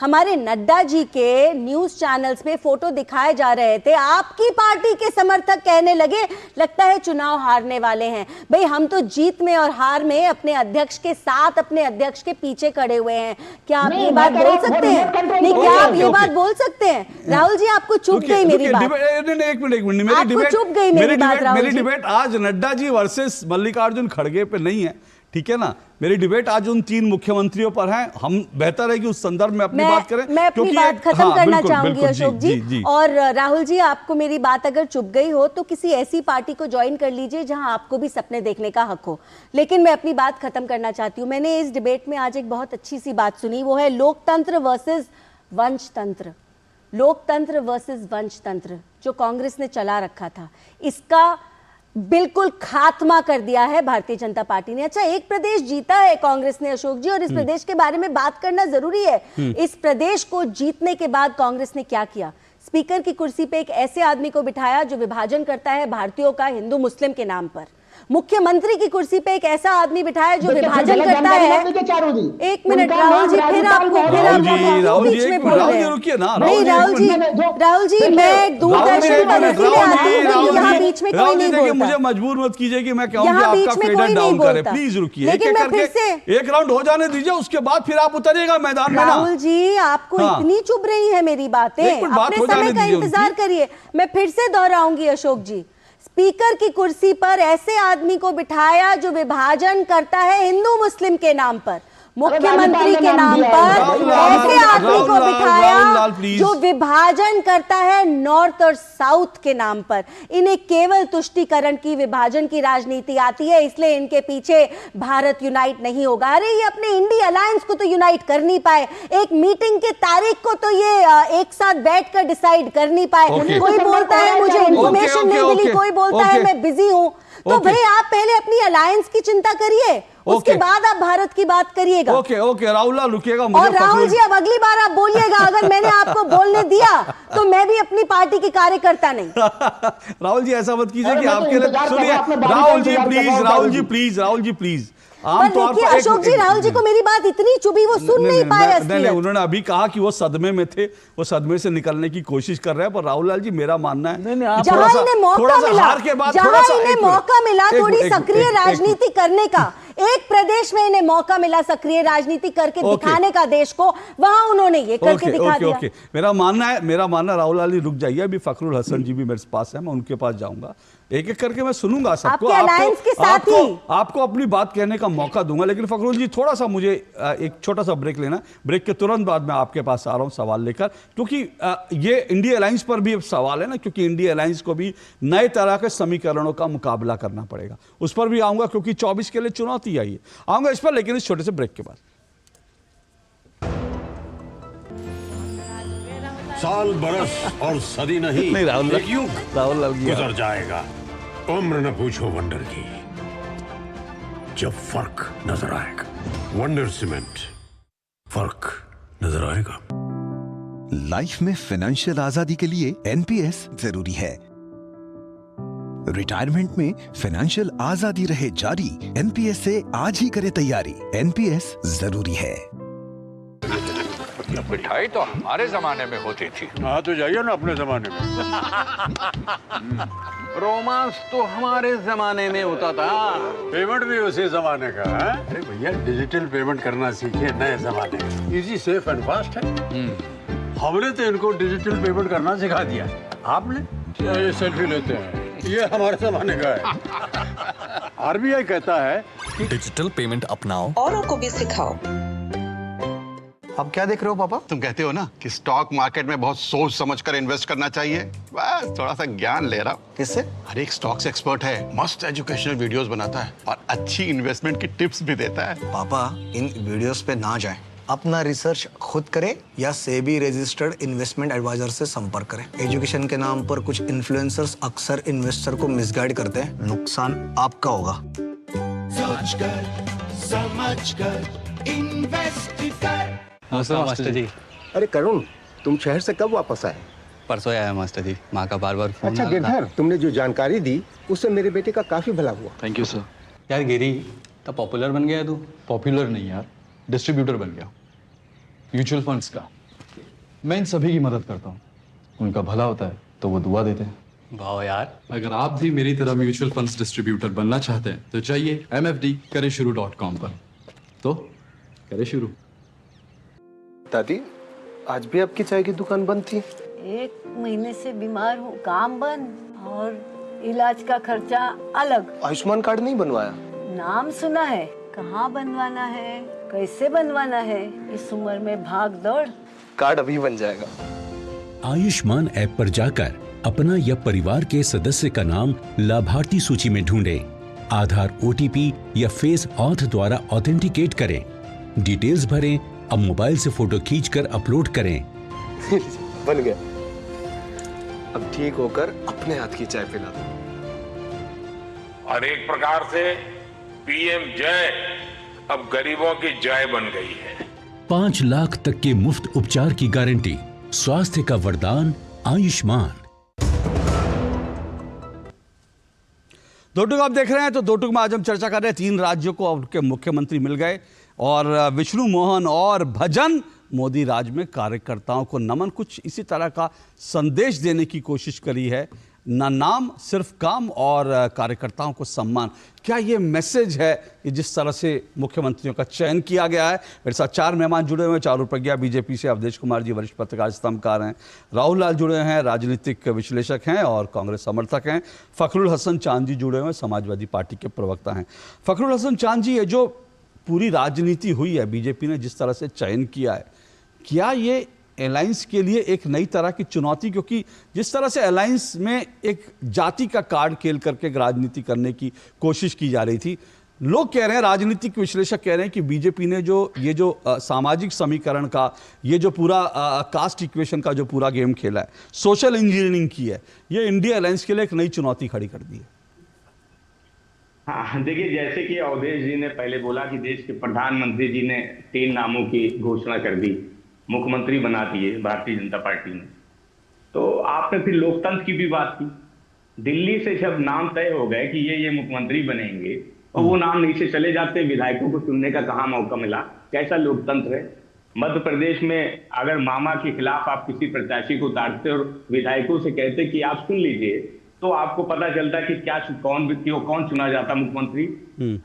हमारे नड्डा जी के न्यूज चैनल्स में फोटो दिखाए जा रहे थे, आपकी पार्टी के समर्थक कहने लगे लगता है चुनाव हारने वाले हैं। भाई, हम तो जीत में और हार में अपने अध्यक्ष के साथ, अपने अध्यक्ष के पीछे खड़े हुए हैं। क्या आप ये बात बोल सकते हैं? नहीं, क्या आप ये बात बोल सकते हैं? राहुल जी, आपको चुप गई मेरी बात। एक मिनट, आपको चुप गई मेरी बात। मेरी डिबेट आज नड्डा जी वर्सेस मल्लिकार्जुन खड़गे पे नहीं है, ठीक है ना? मेरी डिबेट आज उन 3 मुख्यमंत्रियों पर है। हम बेहतर है कि उस संदर्भ में अपनी बात करें। मैं अपनी बात खत्म करना चाहूंगी अशोक जी। और राहुल जी, आपको मेरी बात अगर चुप गई हो तो किसी ऐसी पार्टी को ज्वाइन कर लीजिए जहां आपको भी सपने देखने का हक हो। लेकिन मैं अपनी बात खत्म करना चाहती हूँ। मैंने इस डिबेट में आज एक बहुत अच्छी सी बात सुनी, वो है लोकतंत्र वर्सेस वंशतंत्र। लोकतंत्र वर्सेस वंशतंत्र जो कांग्रेस ने चला रखा था, इसका बिल्कुल खात्मा कर दिया है भारतीय जनता पार्टी ने। अच्छा, एक प्रदेश जीता है कांग्रेस ने अशोक जी, और इस प्रदेश के बारे में बात करना जरूरी है। इस प्रदेश को जीतने के बाद कांग्रेस ने क्या किया? स्पीकर की कुर्सी पे एक ऐसे आदमी को बिठाया जो विभाजन करता है भारतीयों का हिंदू मुस्लिम के नाम पर। मुख्यमंत्री की कुर्सी पे एक ऐसा आदमी बिठाया जो विभाजन करता है। एक मिनट राहुल जी, फिर आपको बीच में बोल रहे हैं। नहीं राहुल जी, मैं दूरदर्शन पर इसीलिए आती हूँ, यहाँ बीच में कोई नहीं बोलता। मुझे मजबूर मत कीजिए कि मैं कहूँ कि आपका फेडर डाउन करे, प्लीज रुकिए। लेकिन मैं फिर से एक राउंड हो जाने दीजिए, उसके बाद फिर आप उतरिएगा मैदान में। राहुल जी, आपको इतनी चुभ रही है मेरी बातें, अपने समय का इंतजार करिए। मैं फिर से दोहराऊंगी अशोक जी, स्पीकर की कुर्सी पर ऐसे आदमी को बिठाया जो विभाजन करता है हिंदू मुस्लिम के नाम पर। मुख्यमंत्री के नाम पर ऐसे आदमी को बिठाया जो विभाजन करता है नॉर्थ और साउथ के नाम पर। इन्हें केवल तुष्टीकरण की, विभाजन की राजनीति आती है, इसलिए इनके पीछे भारत यूनाइट नहीं होगा। अरे ये अपने इंडी अलायंस को तो यूनाइट कर नहीं पाए, एक मीटिंग के तारीख को तो ये एक साथ बैठकर डिसाइड कर नहीं पाए। कोई बोलता है मुझे इंफॉर्मेशन नहीं मिली, कोई बोलता है मैं बिजी हूं। तो भाई आप पहले अपनी अलायंस की चिंता करिए, उसके बाद आप भारत की बात करिएगा। ओके राहुल रुकिएगा। और राहुल जी, अब अगली बार आप बोलिएगा, अगर मैंने आपको बोलने दिया तो मैं भी अपनी पार्टी की कार्यकर्ता नहीं। राहुल जी, ऐसा मत कीजिए कि आपके लिए। सुनिए राहुल जी प्लीज देखिए अशोक जी, राहुल जी को मेरी बात इतनी चुभी, वो सुन नहीं पाए। नहीं, उन्होंने अभी कहा कि वो सदमे में थे, वो सदमे से निकलने की कोशिश कर रहे हैं। पर राहुल लाल जी, मेरा मानना है जहां इन्हें मौका मिला थोड़ी सक्रिय राजनीति करने का, एक प्रदेश में इन्हें मौका मिला सक्रिय राजनीति करके दिखाने का देश को, वहां उन्होंने ये करके दिखा दिया। मेरा मानना राहुल लाल जी रुक जाइए, अभी फखरुल हसन जी भी मेरे पास है, मैं उनके पास जाऊंगा, एक एक करके मैं सुनूंगा सबको, आपको अपनी बात कहने का मौका दूंगा। लेकिन फखरुल जी, थोड़ा सा मुझे एक छोटा सा ब्रेक लेना, ब्रेक के तुरंत बाद मैं आपके पास आ रहा हूं सवाल लेकर, क्योंकि ये इंडिया अलायंस पर भी सवाल है ना, क्योंकि इंडिया अलायंस को भी नए तरह के समीकरणों का मुकाबला करना पड़ेगा, उस पर भी आऊंगा, क्योंकि 24 के लिए चुनौती आई है, आऊंगा इस पर, लेकिन इस छोटे से ब्रेक के बाद। साल बरस और सदी नहीं एक युग गुजर जाएगा। उम्र न पूछो वंडर की, जब फर्क नजर आएगा। वंडर सीमेंट, फर्क नजर आएगा। लाइफ में फाइनेंशियल आजादी के लिए एनपीएस जरूरी है। रिटायरमेंट में फाइनेंशियल आजादी रहे जारी, एनपीएस से आज ही करें तैयारी। एनपीएस जरूरी है। मिठाई तो हमारे जमाने में होती थी। हाँ तो जाइए ना अपने जमाने में। रोमांस तो हमारे जमाने में होता था। पेमेंट भी उसी जमाने का है। अरे भैया डिजिटल पेमेंट करना सीखे नए जमाने में। इजी, सेफ एंड फास्ट है। हमने तो इनको डिजिटल पेमेंट करना सिखा दिया। आपने ये सेल्फी लेते हैं, ये हमारे जमाने का है। आरबीआई कहता है कि डिजिटल पेमेंट अपनाओ, औरों को भी सिखाओ। अब क्या देख रहे हो पापा? तुम कहते हो ना कि स्टॉक मार्केट में बहुत सोच समझ कर इन्वेस्ट करना चाहिए। बस थोड़ा सा ज्ञान ले रहा हूँ। किससे? हर एक स्टॉक्स एक्सपर्ट है, मस्त एजुकेशनल वीडियोस बनाता है और अच्छी इन्वेस्टमेंट की टिप्स भी देता है। पापा इन वीडियोस पे ना जाएं, अपना रिसर्च खुद करें या सेबी रजिस्टर्ड इन्वेस्टमेंट एडवाइजर से संपर्क करें। एजुकेशन के नाम पर कुछ इन्फ्लुएंसर्स अक्सर इन्वेस्टर को मिसगाइड करते हैं, नुकसान आपका होगा। सोच कर समझ कर इन्वेस्ट कर। मास्टर जी। अरे करुण, तुम शहर से कब वापस आए? परसों आया मास्टर जी, माँ का बार बार फोन। अच्छा गिरधर, तुमने जो जानकारी दी उससे मेरे बेटे का काफी भला हुआ। Thank you sir. यार गिरी, तो पॉपुलर बन गया तू? पॉपुलर नहीं यार, डिस्ट्रीब्यूटर बन गया म्यूचुअल फंड्स का। मैं इन सभी की मदद करता हूँ, उनका भला होता है तो वो दुआ देते हैं। वाह यार। अगर आप भी मेरी तरह म्यूचुअल फंड्स डिस्ट्रीब्यूटर बनना चाहते हैं तो जाइए mfdkareshuru.com पर। तो करें शुरू। दादी, आज भी आपकी चाय की दुकान बंद थी? 1 महीने से बीमार हूँ, काम बंद और इलाज का खर्चा अलग। आयुष्मान कार्ड नहीं बनवाया? नाम सुना है, कहाँ बनवाना है, कैसे बनवाना है, इस उम्र में भाग दौड़। कार्ड अभी बन जाएगा। आयुष्मान ऐप पर जाकर अपना या परिवार के सदस्य का नाम लाभार्थी सूची में ढूंढें, आधार, ओटीपी या फेस ऑथ द्वारा ऑथेंटिकेट करें, डिटेल्स भरें, अब मोबाइल से फोटो खींचकर अपलोड करें। बन गया। अब ठीक होकर अपने हाथ की चाय पिला दो। और एक प्रकार से पीएम जय अब गरीबों की जय बन गई है। 5 लाख तक के मुफ्त उपचार की गारंटी, स्वास्थ्य का वरदान आयुष्मान। दो टूक आप देख रहे हैं, तो दो टूक में आज हम चर्चा कर रहे हैं 3 राज्यों को उनके मुख्यमंत्री मिल गए और विष्णु मोहन और भजन मोदी राज में कार्यकर्ताओं को नमन, कुछ इसी तरह का संदेश देने की कोशिश करी है। ना नाम, सिर्फ काम और कार्यकर्ताओं को सम्मान। क्या ये मैसेज है कि जिस तरह से मुख्यमंत्रियों का चयन किया गया है? मेरे साथ 4 मेहमान जुड़े हुए हैं। चारू प्रज्ञा बीजेपी से, अवधेश कुमार जी वरिष्ठ पत्रकार स्तंभकार हैं, राहुल लाल जुड़े हैं, राजनीतिक विश्लेषक हैं और कांग्रेस समर्थक हैं, फखरुल हसन चांद जी जुड़े हुए हैं, समाजवादी पार्टी के प्रवक्ता हैं। फखरुल हसन चांद जी, ये जो पूरी राजनीति हुई है, बीजेपी ने जिस तरह से चयन किया है, क्या ये अलायंस के लिए एक नई तरह की चुनौती, क्योंकि जिस तरह से अलायंस में एक जाति का कार्ड खेल करके राजनीति करने की कोशिश की जा रही थी, लोग कह रहे हैं, राजनीतिक विश्लेषक कह रहे हैं कि बीजेपी ने जो सामाजिक समीकरण का, ये जो पूरा कास्ट इक्वेशन का जो पूरा गेम खेला है, सोशल इंजीनियरिंग की है, ये इंडिया अलायंस के लिए एक नई चुनौती खड़ी कर दी है। हाँ, देखिए, जैसे कि अवधेश जी ने पहले बोला कि देश के प्रधानमंत्री जी ने 3 नामों की घोषणा कर दी, मुख्यमंत्री बना दिए भारतीय जनता पार्टी ने। तो आपने फिर लोकतंत्र की भी बात की। दिल्ली से जब नाम तय हो गए कि ये मुख्यमंत्री बनेंगे और वो नाम नीचे चले जाते, विधायकों को चुनने का कहाँ मौका मिला? कैसा लोकतंत्र है? मध्य प्रदेश में अगर मामा के खिलाफ आप किसी प्रत्याशी को उतारते और विधायकों से कहते कि आप सुन लीजिए, तो आपको पता चलता कि कौन चुना जाता मुख्यमंत्री।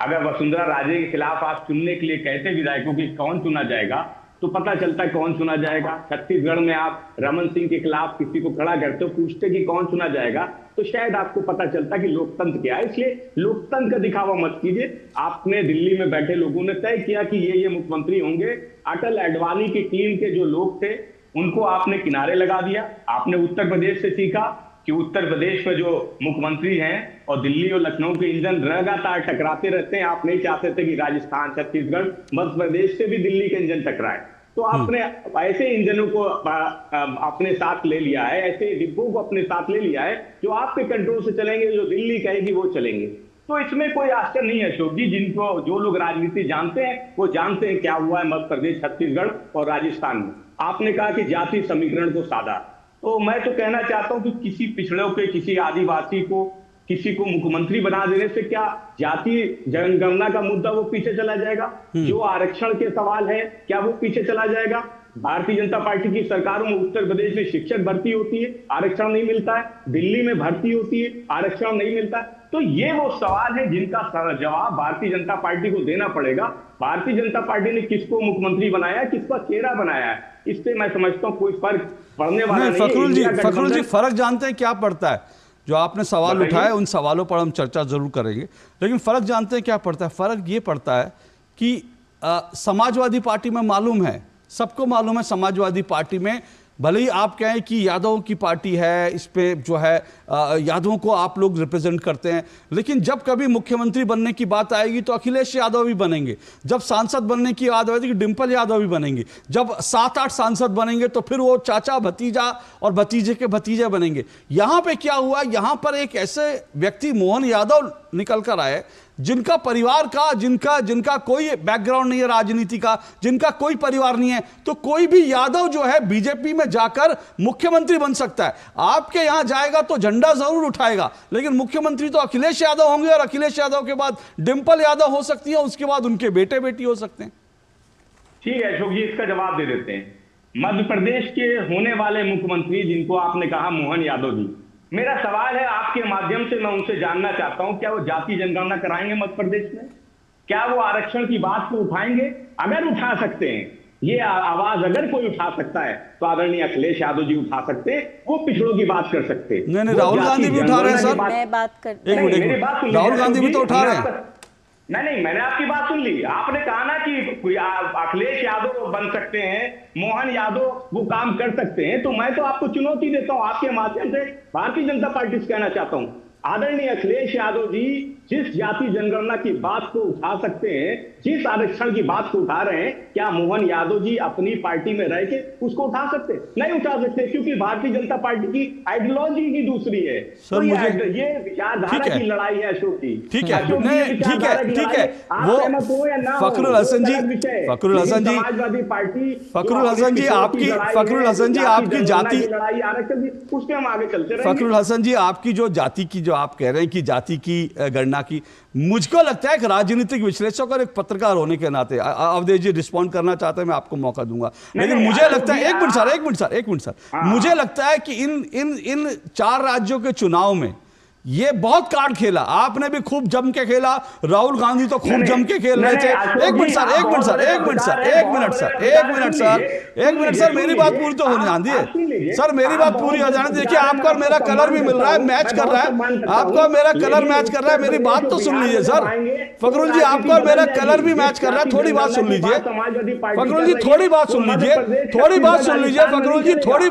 अगर वसुंधरा राजे के खिलाफ आप चुनने के लिए कहते विधायकों की कौन चुना जाएगा, तो पता चलता कौन चुना जाएगा। छत्तीसगढ़ में आप रमन सिंह के खिलाफ किसी को खड़ा करते हो, पूछते कि कौन चुना जाएगा, तो शायद आपको पता चलता कि लोकतंत्र क्या है। इसलिए लोकतंत्र का दिखावा मत कीजिए। आपने दिल्ली में बैठे लोगों ने तय किया कि ये मुख्यमंत्री होंगे। अटल अडवाणी की टीम के जो लोग थे उनको आपने किनारे लगा दिया। आपने उत्तर प्रदेश से सीखा कि उत्तर प्रदेश में जो मुख्यमंत्री हैं और दिल्ली और लखनऊ के इंजन लगातार टकराते रहते हैं। आप नहीं चाहते थे कि राजस्थान, छत्तीसगढ़, मध्य प्रदेश से भी दिल्ली के इंजन टकराए, तो आपने ऐसे इंजनों को अपने साथ ले लिया है, ऐसे डिब्बों को अपने साथ ले लिया है जो आपके कंट्रोल से चलेंगे, जो दिल्ली कहेगी वो चलेंगे। तो इसमें कोई आश्चर्य नहीं है अशोक जी। जो लोग राजनीति जानते हैं वो जानते हैं क्या हुआ है मध्य प्रदेश, छत्तीसगढ़ और राजस्थान में। आपने कहा कि जाति समीकरण को साधा, तो मैं तो कहना चाहता हूं कि किसी पिछड़ों के, किसी आदिवासी को किसी को मुख्यमंत्री बना देने से क्या जाति जनगणना का मुद्दा वो पीछे चला जाएगा? जो आरक्षण के सवाल है क्या वो पीछे चला जाएगा? भारतीय जनता पार्टी की सरकारों में उत्तर प्रदेश में शिक्षक भर्ती होती है, आरक्षण नहीं मिलता है, दिल्ली में भर्ती होती है, आरक्षण नहीं मिलता है। तो ये वो सवाल है जिनका जवाब भारतीय जनता पार्टी को देना पड़ेगा। भारतीय जनता पार्टी ने किसको मुख्यमंत्री बनाया, किसका चेहरा बनाया है, इससे मैं समझता हूँ कोई फर्क पड़ने वाला नहीं। फखरुल जी फर्क जानते हैं क्या पड़ता है? जो आपने सवाल उठाए उन सवालों पर हम चर्चा जरूर करेंगे, लेकिन फर्क जानते हैं क्या पड़ता है? फर्क ये पड़ता है कि समाजवादी पार्टी में मालूम है, सबको मालूम है, समाजवादी पार्टी में भले ही आप कहें कि यादवों की पार्टी है, इस पे जो है यादवों को आप लोग रिप्रेजेंट करते हैं, लेकिन जब कभी मुख्यमंत्री बनने की बात आएगी तो अखिलेश यादव भी बनेंगे, जब सांसद बनने की बात आएगी तो डिंपल यादव भी बनेंगे, जब 7-8 सांसद बनेंगे तो फिर वो चाचा भतीजा और भतीजे के भतीजे बनेंगे। यहाँ पे क्या हुआ, यहाँ पर एक ऐसे व्यक्ति मोहन यादव निकल कर आए जिनका परिवार का जिनका कोई बैकग्राउंड नहीं है राजनीति का, जिनका कोई परिवार नहीं है, तो कोई भी यादव जो है बीजेपी में जाकर मुख्यमंत्री बन सकता है। आपके यहां जाएगा तो झंडा जरूर उठाएगा, लेकिन मुख्यमंत्री तो अखिलेश यादव होंगे और अखिलेश यादव के बाद डिंपल यादव हो सकती है, उसके बाद उनके बेटे बेटी हो सकते हैं। ठीक है अशोक जी, इसका जवाब दे देते हैं। मध्य प्रदेश के होने वाले मुख्यमंत्री जिनको आपने कहा मोहन यादव जी, मेरा सवाल है आपके माध्यम से मैं उनसे जानना चाहता हूं, क्या वो जाति जनगणना कराएंगे मध्य प्रदेश में? क्या वो आरक्षण की बात को उठाएंगे? अगर उठा सकते हैं, ये आवाज अगर कोई उठा सकता है तो आदरणीय अखिलेश यादव जी उठा सकते हैं, वो पिछड़ों की बात कर सकते हैं। नहीं, राहुल गांधी भी उठा रहे हैं सर। मैं बात कर राहुल गांधी भी तो उठा रहे हैं। नहीं, मैंने आपकी बात सुन ली। आपने कहा ना कि अखिलेश यादव बन सकते हैं, मोहन यादव वो काम कर सकते हैं, तो मैं तो आपको चुनौती देता हूं, आपके माध्यम से भारतीय जनता पार्टी से कहना चाहता हूं, आदरणीय अखिलेश यादव जी जिस जाति जनगणना की बात को उठा सकते हैं, जिस आरक्षण की बात को उठा रहे हैं, क्या मोहन यादव जी अपनी पार्टी में रह के उसको उठा सकते? नहीं उठा सकते, क्योंकि भारतीय जनता पार्टी की आइडियोलॉजी ही दूसरी है। सर, मुझे ये विचारधारा की लड़ाई है अशोक जी। ठीक है, ठीक है। वो फखरुल हसन जी, समाजवादी पार्टी, फखरुल हसन जी आपकी जाति लड़ाई आरक्षण की, उसके हम आगे चलते रहेंगे। फखरुल हसन जी आपकी जो जाति की, जो आप कह रहे हैं कि जाति की गणना की, मुझको लगता है कि राजनीतिक विश्लेषक और एक पत्रकार होने के नाते, अवधेश जी रिस्पॉन्ड करना चाहते हैं, मैं आपको मौका दूंगा, लेकिन मुझे लगता है एक मिनट सर, मुझे लगता है कि इन 4 राज्यों के चुनाव में ये बहुत कार्ड खेला, आपने भी खूब जम के खेला, राहुल गांधी तो खूब जम के खेल रहे थे। एक मिनट सर, मेरी बात पूरी तो होने दीजिए सर, मेरी बात पूरी हो जाने। देखिए आपका और मेरा कलर भी मिल रहा है, मैच कर रहा है, आपका मेरा कलर मैच कर रहा है, मेरी बात तो सुन लीजिए सर। फखरुल जी आपका और मेरा कलर भी मैच कर रहा है, थोड़ी बात सुन लीजिए फखरुल जी, थोड़ी बात सुन लीजिए फखरुल जी, थोड़ी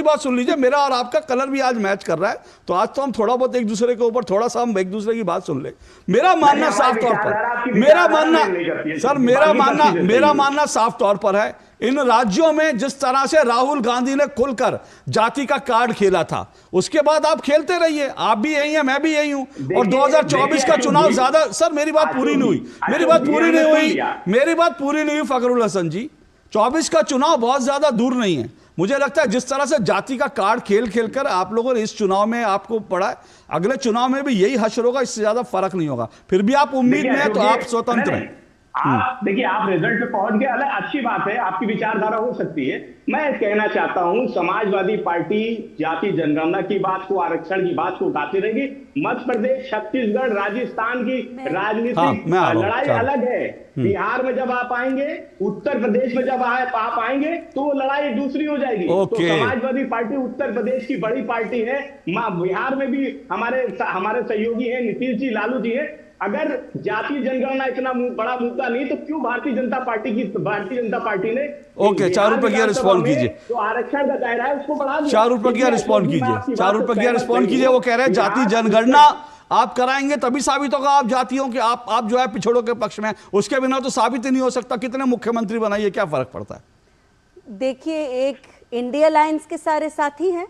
बात सुन लीजिए, मेरा और आपका कलर भी आज मैच कर रहा है, तो आज तो हम थोड़ा बहुत एक दूसरे के ऊपर थोड़ा सा हम एक दूसरे की बात सुन ले। मेरा मानना साफ तौर पर, मेरा मानना साफ तौर पर है, इन राज्यों में जिस तरह से राहुल गांधी ने खुलकर जाति का कार्ड खेला था, उसके बाद आप खेलते रहिए, आप भी यही हैं, मैं भी यही हूं, और 2024 का चुनाव ज्यादा, सर मेरी बात पूरी नहीं हुई फखरुल हसन जी, 24 का चुनाव बहुत ज्यादा दूर नहीं है। मुझे लगता है जिस तरह से जाति का कार्ड खेलकर आप लोगों ने इस चुनाव में आपको पड़ा है, अगले चुनाव में भी यही हश्र होगा, इससे ज्यादा फर्क नहीं होगा। फिर भी आप उम्मीद में हैं तो आप स्वतंत्र हैं। आप देखिए, आप रिजल्ट पे पहुंच गए, अलग अच्छी बात है, आपकी विचारधारा हो सकती है। मैं कहना चाहता हूं, समाजवादी पार्टी जाति जनगणना की बात को, आरक्षण की बात को उठाती रहेगी। मध्य प्रदेश, छत्तीसगढ़, राजस्थान की राजनीतिक लड़ाई अलग है। बिहार में जब आप आएंगे, उत्तर प्रदेश में जब आप आएंगे, तो वो लड़ाई दूसरी हो जाएगी। तो समाजवादी पार्टी उत्तर प्रदेश की बड़ी पार्टी है, बिहार में भी हमारे सहयोगी है, नीतीश जी, लालू जी है। अगर जातीय जनगणना इतना बड़ा मुद्दा नहीं, तो क्यों भारतीय जनता पार्टी ने 4 रुपए की रिस्पॉन्ड कीजिए, तो आरक्षण का दायरा है उसको बढ़ा दिया। 4 रुपए की रिस्पॉन्ड कीजिए, वो कह रहे हैं जाति जनगणना आप कराएंगे तभी साबित होगा आप जातियों के, आप जो है पिछड़ों के पक्ष में, उसके बिना तो साबित ही नहीं हो सकता। कितने मुख्यमंत्री बनाइए, क्या फर्क पड़ता है? देखिए, एक इंडिया अलायंस के सारे साथी हैं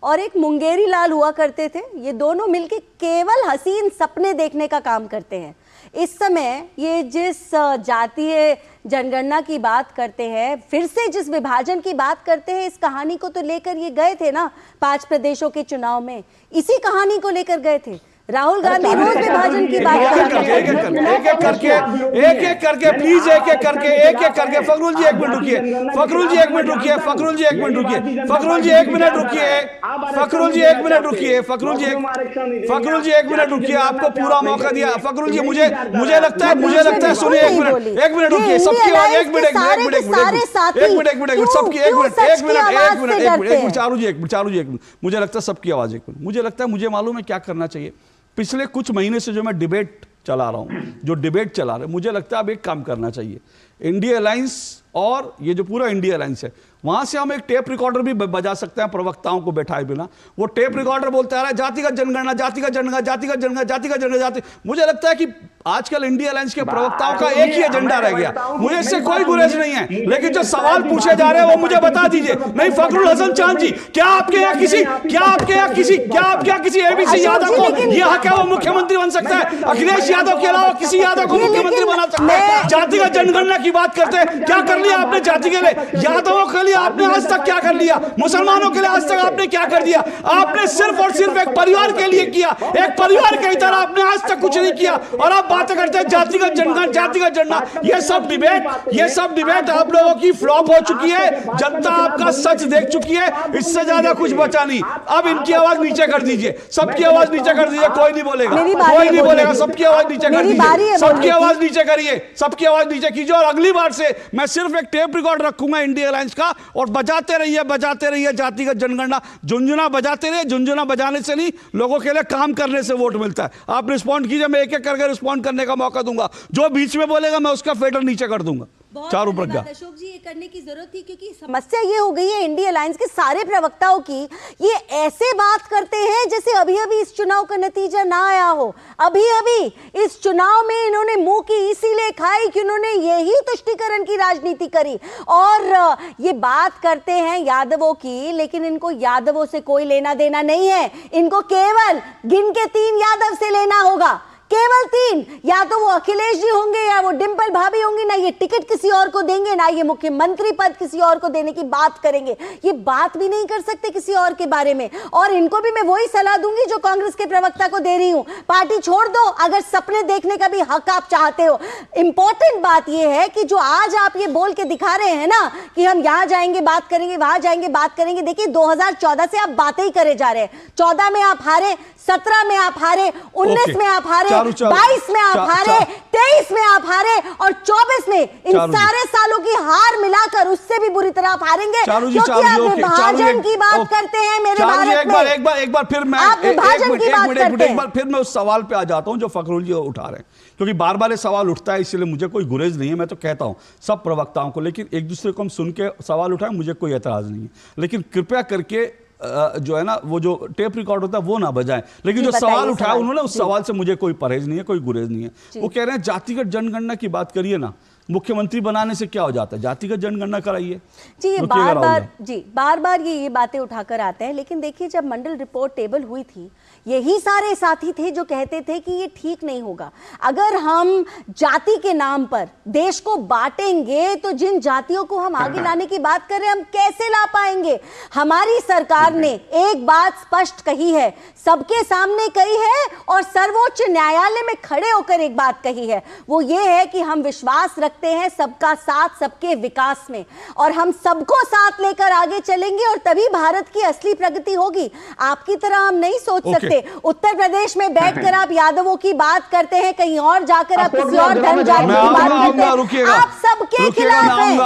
और एक मुंगेरी लाल हुआ करते थे, ये दोनों मिलके केवल हसीन सपने देखने का काम करते हैं। इस समय ये जिस जातीय जनगणना की बात करते हैं, फिर से जिस विभाजन की बात करते हैं, इस कहानी को तो लेकर ये गए थे ना 5 प्रदेशों के चुनाव में, इसी कहानी को लेकर गए थे। राहुल गांधी रोज विभाजन की बात करते हैं। एक एक करके प्लीज, एक एक करके फखरुल जी 1 मिनट रुकिए, फखरुल जी 1 मिनट रुकिए, फखरुल जी 1 मिनट रुकिए, फखरुल जी 1 मिनट रुकिए, फखरुल जी 1 मिनट रुकिए, फखरुल जी 1 मिनट रुकिए, आपको पूरा मौका दिया। फखरुल जी मुझे लगता है सुनिए, 1 मिनट रुकिए, सबकी आवाज, 1 मिनट सबकी, 1 मिनट चारू जी 1 मिनट, मुझे लगता है सबकी आवाज 1 मिनट, मुझे लगता है मुझे मालूम है क्या करना चाहिए। पिछले कुछ महीने से जो मैं डिबेट चला रहा हूं, जो डिबेट चला रहे, मुझे लगता है अब एक काम करना चाहिए। इंडिया अलायंस और ये जो पूरा इंडिया अलायंस है, वहां से हम एक टेप रिकॉर्डर भी बजा सकते हैं प्रवक्ताओं को बैठाए बिना। वो टेप रिकॉर्डर बोलता है जातिगत जनगणना, जातिगत जनगणना, जातिगत जनगणना, जातिगत जनगणना। मुझे लगता है कि आजकल इंडिया अलायंस के प्रवक्ताओं का एक ही एजेंडा रह गया। मुझे इससे कोई गुरेज नहीं है, लेकिन जो सवाल पूछे जा रहे हैं वो मुझे बता दीजिए। नहीं फखरुल हसन चांद जी, क्या आपके यहाँ किसी एबीसी यादव को यह हक है वो मुख्यमंत्री बन सकता है? अखिलेश यादव के अलावा किसी यादव को मुख्यमंत्री बना सकता है? जातिगत जनगणना की बात करते हैं, क्या कर लिया आपने जाति के लिए? यादवों के लिए आपने आज तक क्या कर लिया? मुसलमानों के लिए आज तक आपने क्या कर दिया? आपने सिर्फ और सिर्फ एक परिवार के लिए किया, एक परिवार की तरह आपने आज तक कुछ नहीं किया, और आप बातें करते हैं जातिगत जनगणना, जातिगत जनगणना। ये सब डिबेट आप लोगों की फ्लॉप हो चुकी है। जनता आपका सच देख चुकी है, इससे ज्यादा कुछ बचा नहीं। अब इनकी आवाज नीचे कर दीजिए, सबकी आवाज नीचे कर दीजिए, कोई नहीं बोलेगा, कोई नहीं बोलेगा, सबकी आवाज नीचे कर दीजिए, सबकी आवाज नीचे करिए, सबकी आवाज नीचे कीजिए। और अगली बार से मैं सिर्फ एक टेप रिकॉर्ड रखूंगा इंडिया अलायंस का, और बजाते रहिए जातिगत जनगणना, झुंझुना बजाते रहिए। झुंझुना बजाने से नहीं, लोगों के लिए काम करने से वोट मिलता है। आप रिस्पॉन्ड कीजिए, मैं एक एक करके रिस्पॉन्ड करने का मौका दूंगा। जो बीच में बोलेगा मैं उसका फेडर नीचे कर दूंगा। चारू प्रज्ञा, अशोक जी, ये करने की जरूरत थी क्योंकि समस्या ये हो गई है इंडिया अलायंस के सारे प्रवक्ताओं की, ये ऐसे बात करते हैं जैसे अभी अभी इस चुनाव का नतीजा ना आया हो। अभी अभी इस चुनाव में इन्होंने मुंह की इसीलिए खाई कि उन्होंने यही तुष्टीकरण की राजनीति करी, और ये बात करते हैं यादवों की, लेकिन इनको यादवों से कोई लेना देना नहीं है। इनको केवल गिन के 3 यादव से लेना होगा, केवल 3। या तो वो अखिलेश जी होंगे, या वो डिंपल भाभी होंगी, ना ये टिकट किसी और को देंगे, ना ये मुख्यमंत्री पद किसी और को देने की बात करेंगे। ये बात भी नहीं कर सकते किसी और के बारे में। और इनको भी मैं वही सलाह दूंगी जो कांग्रेस के प्रवक्ता को दे रही हूं, पार्टी छोड़ दो अगर सपने देखने का भी हक आप चाहते हो। इंपॉर्टेंट बात ये है कि जो आज आप ये बोल के दिखा रहे हैं ना कि हम यहां जाएंगे बात करेंगे, वहां जाएंगे बात करेंगे, देखिए 2014 से आप बातें ही करे जा रहे हैं। 14 में आप हारे, 17 में आप हारे, 19 में आप हारे, 22 में आप हारे, 23 में आप हारे, और 24 में, इन सारे सालों की हार मिलाकर उससे भी बुरी तरह आप हारेंगे, क्योंकि आप विभाजन की बात करते हैं मेरे भारत में। एक बार फिर मैं आप विभाजन की बात करते हैं। एक बार फिर मैं उस सवाल पे आ जाता हूं जो फखरुल जी उठा रहे हैं, क्योंकि बार बार ये सवाल उठता है, इसलिए मुझे कोई गुरेज नहीं है। मैं तो कहता हूं सब प्रवक्ताओं को, लेकिन एक दूसरे को हम सुन के सवाल उठाएं, मुझे कोई एतराज नहीं है, लेकिन कृपया करके जो है ना वो जो टेप रिकॉर्ड होता है वो ना बजाएं। लेकिन जो सवाल उठाया उन्होंने, उस सवाल से मुझे कोई परहेज नहीं है, कोई गुरेज नहीं है। वो कह रहे हैं जातिगत जनगणना की बात करिए ना, मुख्यमंत्री बनाने से क्या हो जाता है? जातिगत जनगणना कराइए जी। ये बार बार ये बातें उठाकर आते हैं, लेकिन देखिए जब मंडल रिपोर्ट टेबल हुई थी, यही सारे साथी थे जो कहते थे कि ये ठीक नहीं होगा। अगर हम जाति के नाम पर देश को बांटेंगे तो जिन जातियों को हम आगे लाने की बात कर रहे हैं हम कैसे ला पाएंगे? हमारी सरकार ने एक बात स्पष्ट कही है, सबके सामने कही है, और सर्वोच्च न्यायालय में खड़े होकर एक बात कही है, वो ये है कि हम विश्वास रखते हैं सबका साथ सबके विकास में, और हम सबको साथ लेकर आगे चलेंगे, और तभी भारत की असली प्रगति होगी। आपकी तरह हम नहीं सोच सकते। उत्तर प्रदेश में बैठकर आप यादवों की बात करते हैं, कहीं और जाकर आप किसी और धर्म जाति की बात करते हैं। आप सबके खिलाफ हैं,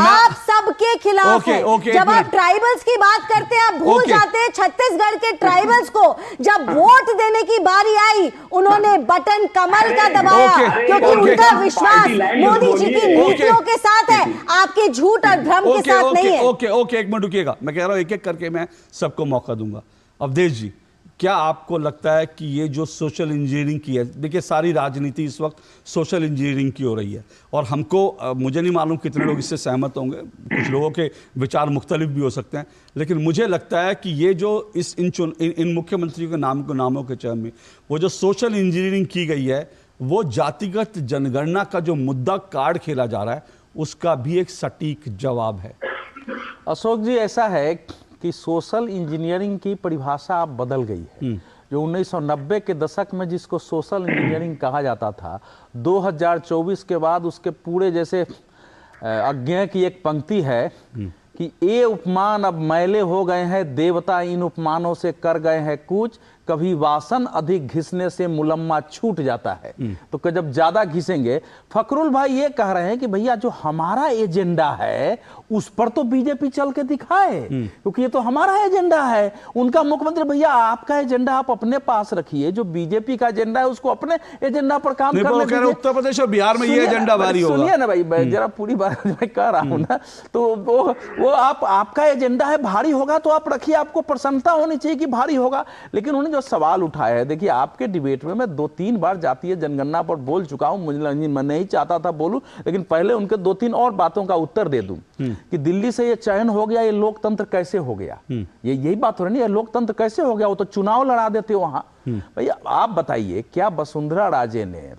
आप सबके खिलाफ हैं। जब आप ट्राइबल्स की बात करते हैं आप भूल जाते हैं छत्तीसगढ़ के ट्राइबल्स को। जब वोट देने की बारी आई उन्होंने बटन कमल का दबाया, क्योंकि उनका विश्वास मोदी जी की नीतियों के साथ है, आपके झूठ और भ्रम के साथ नहीं है। ओके, एक मिनट रुकिएगा, मैं कह रहा हूं एक एक करके मैं सबको मौका दूंगा। अवधेश जी, क्या आपको लगता है कि ये जो सोशल इंजीनियरिंग की है, देखिए सारी राजनीति इस वक्त सोशल इंजीनियरिंग की हो रही है, और हमको मुझे नहीं मालूम कितने लोग इससे सहमत होंगे, कुछ लोगों के विचार मुख्तलिफ भी हो सकते हैं, लेकिन मुझे लगता है कि ये जो इन मुख्यमंत्रियों के नामों के चयन में वो जो सोशल इंजीनियरिंग की गई है, वो जातिगत जनगणना का जो मुद्दा कार्ड खेला जा रहा है उसका भी एक सटीक जवाब है। अशोक जी, ऐसा है कि सोशल इंजीनियरिंग की परिभाषा अब बदल गई है। जो 1990 के दशक में जिसको सोशल इंजीनियरिंग कहा जाता था, 2024 के बाद उसके पूरे, जैसे अज्ञेय की एक पंक्ति है कि ये उपमान अब मैले हो गए हैं, देवता इन उपमानों से कर गए हैं कूच, कभी वासन अधिक घिसने से मुलम्मा छूट जाता है। तो जब ज्यादा घिसेंगे, फखरुल भाई ये कह रहे हैं कि भैया जो हमारा एजेंडा है उस पर तो बीजेपी चल के दिखाए, क्योंकि ये तो हमारा एजेंडा है। उनका मुख्यमंत्री, भैया आपका एजेंडा आप अपने पास रखिए, जो बीजेपी का एजेंडा है उसको अपने एजेंडा पर काम करने दीजिए। उत्तर प्रदेश और बिहार में ये एजेंडा भारी होगा। सुनिए ना भाई, जरा पूरी बात मैं कह रहा हूं ना, तो वो आपका एजेंडा है, भारी होगा तो आप रखिए, आपको प्रसन्नता होनी चाहिए कि भारी होगा। लेकिन उन्होंने जो सवाल उठाया है, देखिए आपके डिबेट में मैं 2-3 बार जातीय जनगणना पर बोल चुका हूं, मुझे मैं नहीं चाहता था बोलूं, लेकिन पहले उनके 2-3 और बातों का उत्तर दे दूं कि दिल्ली से ये चयन हो गया, ये लोकतंत्र कैसे हो गया, ये यही बात हो रही है, ये लोकतंत्र कैसे हो गया, वो तो चुनाव लड़ा देते वहां। भैया आप बताइए, क्या वसुंधरा राजे ने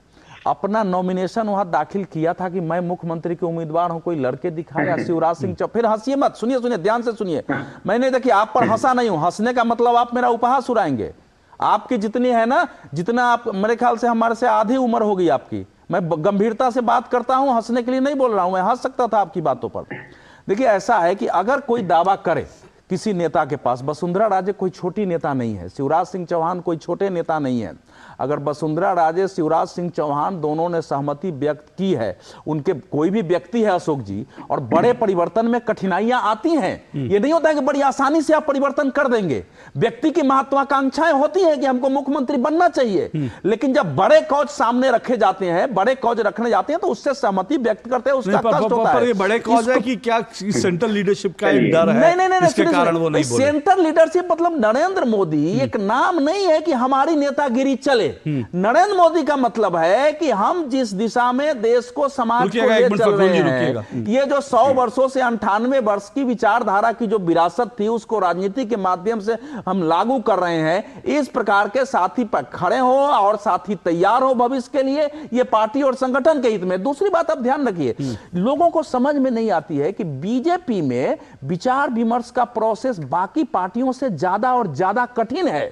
अपना नॉमिनेशन वहां दाखिल किया था कि मैं मुख्यमंत्री के उम्मीदवार हूं, कोई लड़के दिखाया? शिवराज सिंह चौहान, फिर हंसिए मत, सुनिए ध्यान से सुनिए, मैंने देखिए आप पर हंसा नहीं हूं, हंसने का मतलब आप मेरा उपहास उड़ाएंगे। आपकी जितनी है ना, जितना आप, मेरे ख्याल से हमारे से आधी उम्र होगी आपकी, मैं गंभीरता से बात करता हूं, हंसने के लिए नहीं बोल रहा हूं, मैं हंस सकता था आपकी बातों पर। देखिए ऐसा है कि अगर कोई दावा करे किसी नेता के पास, वसुंधरा राजे कोई छोटी नेता नहीं है, शिवराज सिंह चौहान कोई छोटे नेता नहीं है, अगर वसुंधरा राजे, शिवराज सिंह चौहान दोनों ने सहमति व्यक्त की है, उनके कोई भी व्यक्ति है अशोक जी, और बड़े परिवर्तन में कठिनाइयां आती हैं, ये नहीं होता है कि बड़ी आसानी से आप परिवर्तन कर देंगे। व्यक्ति की महत्वाकांक्षाएं होती हैं कि हमको मुख्यमंत्री बनना चाहिए, लेकिन जब बड़े कौज सामने रखे जाते हैं, बड़े कौज रखने जाते हैं, तो उससे सहमति व्यक्त करते हैं, उसका कष्ट होता है। ये बड़े कौज है कि क्या सेंट्रल लीडरशिप का एक डर है, इसके कारण वो नहीं बोले। सेंट्रल लीडरशिप मतलब नरेंद्र मोदी एक नाम नहीं है कि हमारी नेतागिरी चले। नरेंद्र मोदी का मतलब है कि हम जिस दिशा में देश को, समाज को ले चल रहे हैं, ये जो 100 वर्षों से 98 वर्ष की विचारधारा की जो विरासत थी, उसको राजनीति के माध्यम से हम लागू कर रहे हैं। इस प्रकार के साथी पर खड़े हो और साथी तैयार हो भविष्य के लिए, ये पार्टी और संगठन के हित में। दूसरी बात आप ध्यान रखिए, लोगों को समझ में नहीं आती है कि बीजेपी में विचार विमर्श का प्रोसेस बाकी पार्टियों से ज्यादा और ज्यादा कठिन है।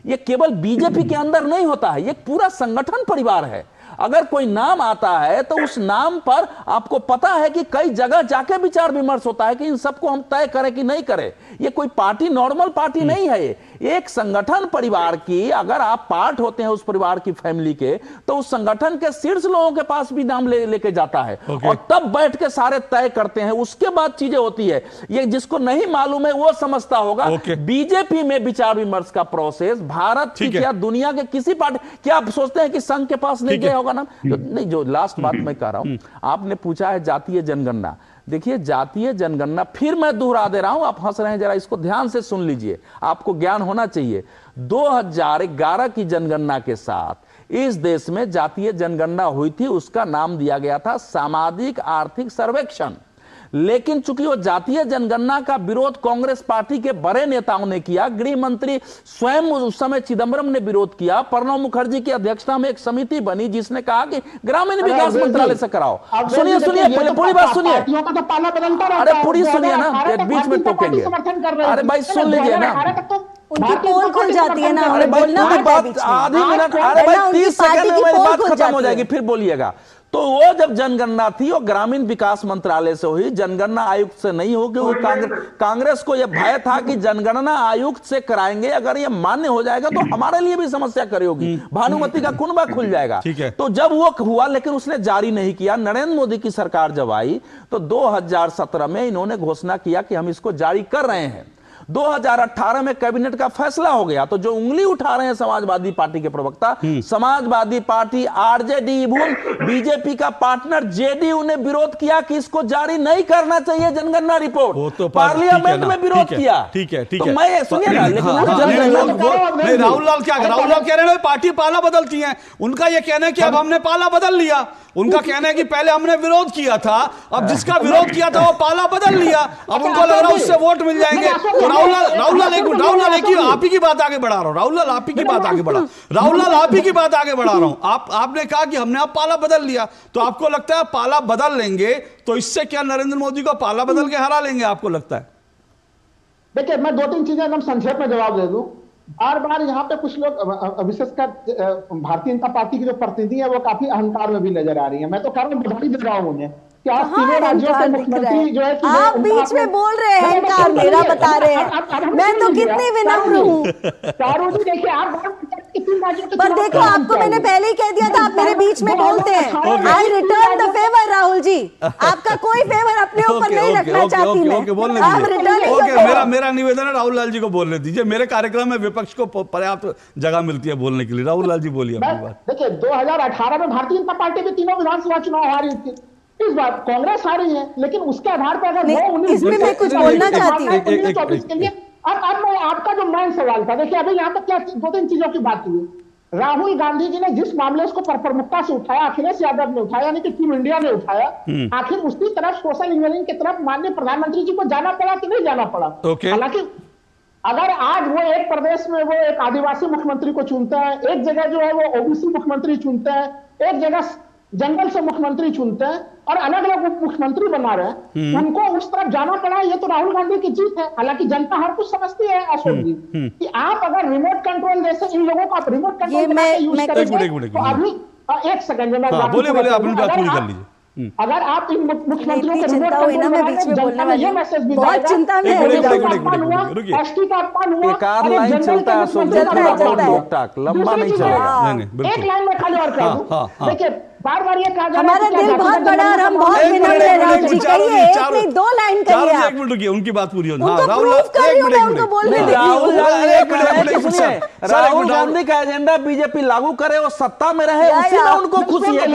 ये केवल बीजेपी के अंदर नहीं होता है, ये पूरा संगठन परिवार है। अगर कोई नाम आता है तो उस नाम पर आपको पता है कि कई जगह जाके विचार विमर्श होता है कि इन सबको हम तय करें कि नहीं करें। ये कोई पार्टी, नॉर्मल पार्टी नहीं है, ये एक संगठन परिवार की, अगर आप पार्ट होते हैं उस परिवार की, फैमिली के, तो उस संगठन के शीर्ष लोगों के पास भी नाम लेके जाता है और तब बैठ के सारे तय करते हैं, उसके बाद चीजें होती है। ये जिसको नहीं मालूम है वो समझता होगा। बीजेपी में विचार विमर्श का प्रोसेस भारत की क्या दुनिया के किसी पार्टी, क्या आप सोचते हैं कि संघ के पास नहीं गया होगा नाम? नहीं, जो लास्ट बात मैं कह रहा हूं, आपने पूछा है जातीय जनगणना। देखिए जातीय जनगणना, फिर मैं दोहरा दे रहा हूं, आप हंस रहे हैं, जरा इसको ध्यान से सुन लीजिए, आपको ज्ञान होना चाहिए। 2011 की जनगणना के साथ इस देश में जातीय जनगणना हुई थी, उसका नाम दिया गया था सामाजिक आर्थिक सर्वेक्षण। लेकिन चूंकि वो जातीय जनगणना का विरोध कांग्रेस पार्टी के बड़े नेताओं ने किया, गृह मंत्री स्वयं उस समय चिदम्बरम ने विरोध किया, प्रणब मुखर्जी की अध्यक्षता में एक समिति बनी जिसने कहा कि ग्रामीण विकास मंत्रालय से कराओ। सुनिए पहले पूरी बात सुनिए, अरे पूरी सुनिए ना, बीच में टोकेंगे। अरे भाई सुन लीजिए ना, उनकी पोल खुल जाती है ना, अरे भाई बात आधी मिनट, अरे भाई 30 सेकंड में मेरी बात खत्म हो जाएगी, फिर बोलिएगा। तो वो जब जनगणना थी वो ग्रामीण विकास मंत्रालय से हुई, जनगणना आयुक्त से नहीं हो, क्योंकि कांग्रेस को यह भय था कि जनगणना आयुक्त से कराएंगे, अगर ये मान्य हो जाएगा तो हमारे लिए भी समस्या खड़ी होगी, भानुमति का कुनबा खुल जाएगा। तो जब वो हुआ, लेकिन उसने जारी नहीं किया। नरेंद्र मोदी की सरकार जब आई तो 2017 में इन्होंने घोषणा किया कि हम इसको जारी कर रहे हैं। 2018 में कैबिनेट का फैसला हो गया। तो जो उंगली उठा रहे हैं समाजवादी पार्टी के प्रवक्ता, Samajwadi party, RJD, even BJP का पार्टनर जेडीयू ने विरोध किया कि इसको जारी नहीं करना चाहिए जनगणना रिपोर्ट, तो पार्लियामेंट में विरोध किया। ठीक है, तो मैं सुनिए ना, लेकिन राहुल लाल क्या, राहुल लाल कह रहे हैं पार्टी पाला बदलती है, उनका यह कहना है कि अब हमने पाला बदल लिया। उनका कहना है कि पहले हमने विरोध किया था, अब जिसका विरोध किया था वो पाला बदल लिया, अब उनको लग रहा है उससे वोट मिल जाएंगे। राहुल एक ही आप ही की बात आगे बढ़ा रहा हूं। राहुल आप ही की बात आगे बढ़ा रहा हूं। आपने कहा कि हमने अब पाला बदल लिया, तो आपको लगता है पाला बदल लेंगे तो इससे क्या नरेंद्र मोदी को पाला बदल के हरा लेंगे, आपको लगता है? देखिए, मैं 2-3 चीजें एकदम संक्षेप में जवाब दे दूं। बार बार यहाँ पे कुछ लोग, विशेषकर भारतीय जनता पार्टी की जो प्रतिनिधि है, वो काफी अहंकार में भी नजर आ रही है। मैं तो कह रहा हूँ, बधाई दे रहा हूँ उन्हें कि आज तीनों राज्यों के मुख्यमंत्री जो है, आप बीच में बोल रहे हैं, अहंकार मेरा बता रहे हैं। मैं तो कितनी विनम्र हूँ। देखिए, आप पर देखो, आपको मैंने पहले ही कह दिया था, आप मेरे बीच में बोलते हैं। आई return the favour Rahul ji, आपका कोई फेवर अपने ऊपर नहीं रखना चाहती मैं। मेरा निवेदन है, राहुल लाल जी को बोलने दीजिए। मेरे कार्यक्रम में विपक्ष को पर्याप्त जगह मिलती है बोलने के लिए। राहुल लाल जी बोलिए अपनी बात। देखिए, 2018 में भारतीय जनता पार्टी भी तीनों विधानसभा चुनाव हारी थी। इस बार कांग्रेस हारी है, लेकिन उसके आधार पर अगर इसमें मैं कुछ बोलना चाहती हूँ। 2024 के लिए अब मैं आपका जो मेन सवाल था, देखिए अभी यहाँ तक क्या 2-3 चीजों की बात हुई। राहुल गांधी जी ने जिस मामले को प्रमुखता से उठाया, अखिलेश यादव ने उठाया, यानी कि टीम इंडिया ने उठाया, आखिर उसकी तरफ सोशल इंजीनियरिंग की तरफ माननीय प्रधानमंत्री जी को जाना पड़ा कि नहीं जाना पड़ा? हालांकि अगर आज वो एक प्रदेश में वो एक आदिवासी मुख्यमंत्री को चुनते हैं, एक जगह जो है वो ओबीसी मुख्यमंत्री चुनते हैं, एक जगह जंगल से मुख्यमंत्री चुनते हैं और अलग अलग उप मुख्यमंत्री बना रहे हैं, उनको उस तरफ जाना पड़ा। ये तो राहुल गांधी की जीत है। हालांकि जनता हर कुछ समझती है अशोक जी कि आप अगर रिमोट कंट्रोल जैसे इन लोगों का रिमोट कंट्रोल यूज करेंगे तो अभी एक सेकंड में बोले अपनी बात पूरी कर लीजिए। अगर आप इन मुख्यमंत्रियों के रिमोट कंट्रोल में जनता में ये मैसेज भी बहुत चिंता में एसटी का अपमान हुआ, एक आध लाइन चलता है अशोक जी, लंबा नहीं चलेगा। एक लाइन में खाली और कह दूं, देखिए बार बार ये कहा जा रहा है हमारा दिल बहुत बड़ा और हम बहुत विनम्र हैं। राहुल जी कहिए, एक नहीं 2 लाइन कहिए आप। 1 मिनट रुकिए, उनकी बात पूरी होने। राहुल गांधी का एजेंडा बीजेपी लागू करे और सत्ता में रहे, उसी में उनको खुशी है।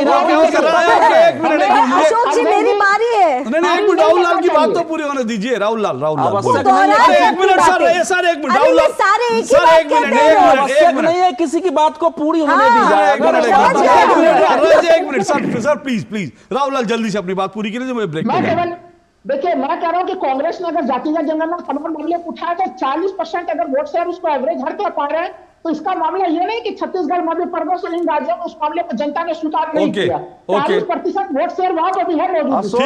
अशोक जी मेरी बारी है। नहीं, राहुल लाल की बात तो पूरी होने दीजिए। राहुल लाल एक मिनट सर, एक मिनट राहुल लाल, आवश्यक नहीं है किसी की बात को पूरी होने दीजिए। एक मिनट सर, प्लीज राहुल लाल जल्दी से अपनी बात पूरी कीजिए, मुझे ब्रेक देखिए, मैं कह रहा हूं कि कांग्रेस ने अगर जातिगत जनगणना समान मामले उठाया तो 40% अगर वोट शेयर उसको एवरेज हर के पा रहे हैं, तो इसका मामला ये नहीं कि छत्तीसगढ़, मध्य प्रदेश और इन राज्यों में उस मामले को जनता ने स्वीकार नहीं किया। 40% वोट शेयर वहां पर भी है मौजूद।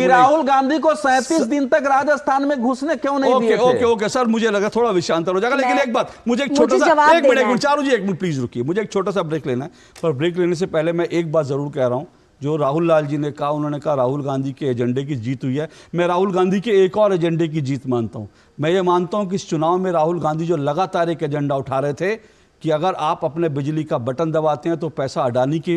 राहुल गांधी को 37 दिन तक राजस्थान में घुसने क्यों नहीं दिए थे? ओके सर, मुझे लगा थोड़ा विषयांतर हो जाएगा, लेकिन एक बात मुझे एक छोटा सा, एक minute Charu ji, 1 minute please रुकिए, मुझे एक छोटा सा ब्रेक लेना है। पर ब्रेक लेने से पहले मैं एक बात जरूर कह रहा हूं, जो राहुल लाल जी ने कहा, उन्होंने कहा राहुल गांधी के एजेंडे की जीत हुई है। मैं राहुल गांधी के एक और एजेंडे की जीत मानता हूं। मैं ये मानता हूं कि इस चुनाव में राहुल गांधी जो लगातार एक एजेंडा उठा रहे थे कि अगर आप अपने बिजली का बटन दबाते हैं तो पैसा अडानी के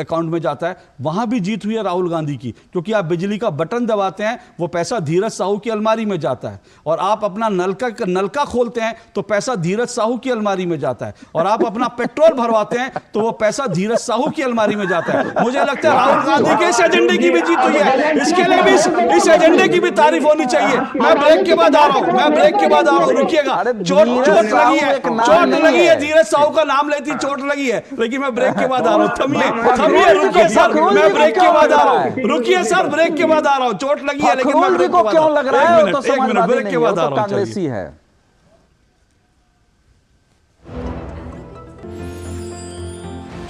अकाउंट में जाता है, वहां भी जीत हुई है राहुल गांधी की, क्योंकि आप बिजली का बटन दबाते हैं वो पैसा धीरज साहू की अलमारी में जाता है, और आप अपना नलका खोलते हैं तो पैसा धीरज साहू की अलमारी में जाता है, और आप अपना पेट्रोल भरवाते हैं तो वो पैसा धीरज साहू की अलमारी में जाता है। मुझे लगता है राहुल गांधी के इस एजेंडे की भी जीत हुई है, इसके लिए भी इस एजेंडे की भी तारीफ होनी चाहिए। मैं ब्रेक के बाद आ रहा हूं, रुकिएगा। चोट लगी है, धीरज साहू का नाम लेती चोट लगी है, लेकिन मैं ब्रेक के बाद आ रहा हूँ। थमिए, रुकिए सर, मैं ब्रेक के बाद आ रहा हूँ। रुकिए सर, ब्रेक के बाद आ रहा हूँ। चोट लगी है, लेकिन मैं ब्रेक के बाद क्यों लग रहा है? एक मिनट ब्रेक के बाद आ रहा हूँ। कांग्रेसी है।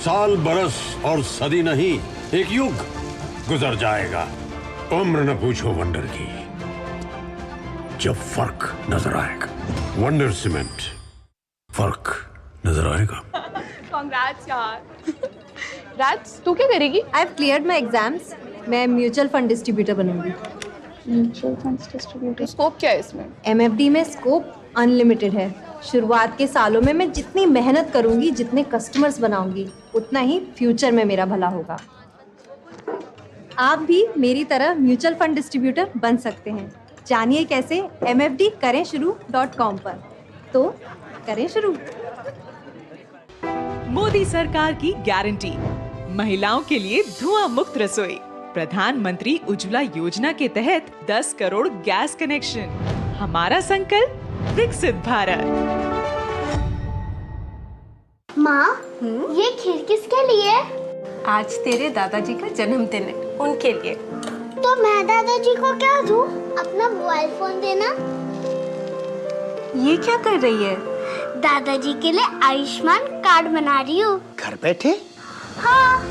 साल, बरस और सदी नहीं, एक युग गुजर जाएगा। उम्र न पूछो वंडर की, जब फर्क नजर आएगा। वंडर सीमेंट, फर्क नजर आएगा। कांग्रेट्स यार। राज, तू क्या करेगी? I have cleared my exams. मैं म्यूचुअल फंड डिस्ट्रीब्यूटर बनूंगी। म्यूचुअल फंड डिस्ट्रीब्यूटर, स्कोप क्या है इसमें? एमएफडी में स्कोप अनलिमिटेड है। शुरुआत के सालों में मैं जितनी मेहनत करूंगी, जितने कस्टमर्स बनाऊंगी, उतना ही फ्यूचर में मेरा भला होगा। आप भी मेरी तरह म्यूचुअल फंड डिस्ट्रीब्यूटर बन सकते हैं। जानिए कैसे, mfdkarenshuru.com पर। तो करें शुरू। मोदी सरकार की गारंटी, महिलाओं के लिए धुआं मुक्त रसोई। प्रधानमंत्री उज्ज्वला योजना के तहत 10 करोड़ गैस कनेक्शन। हमारा संकल्प, विकसित भारत। माँ, ये खीर किसके लिए? आज तेरे दादाजी का जन्मदिन है, उनके लिए। तो मैं दादाजी को क्या दूं? अपना मोबाइल फोन देना। ये क्या कर रही है? दादाजी के लिए आयुष्मान कार्ड बना रही हूँ। घर बैठे? हाँ।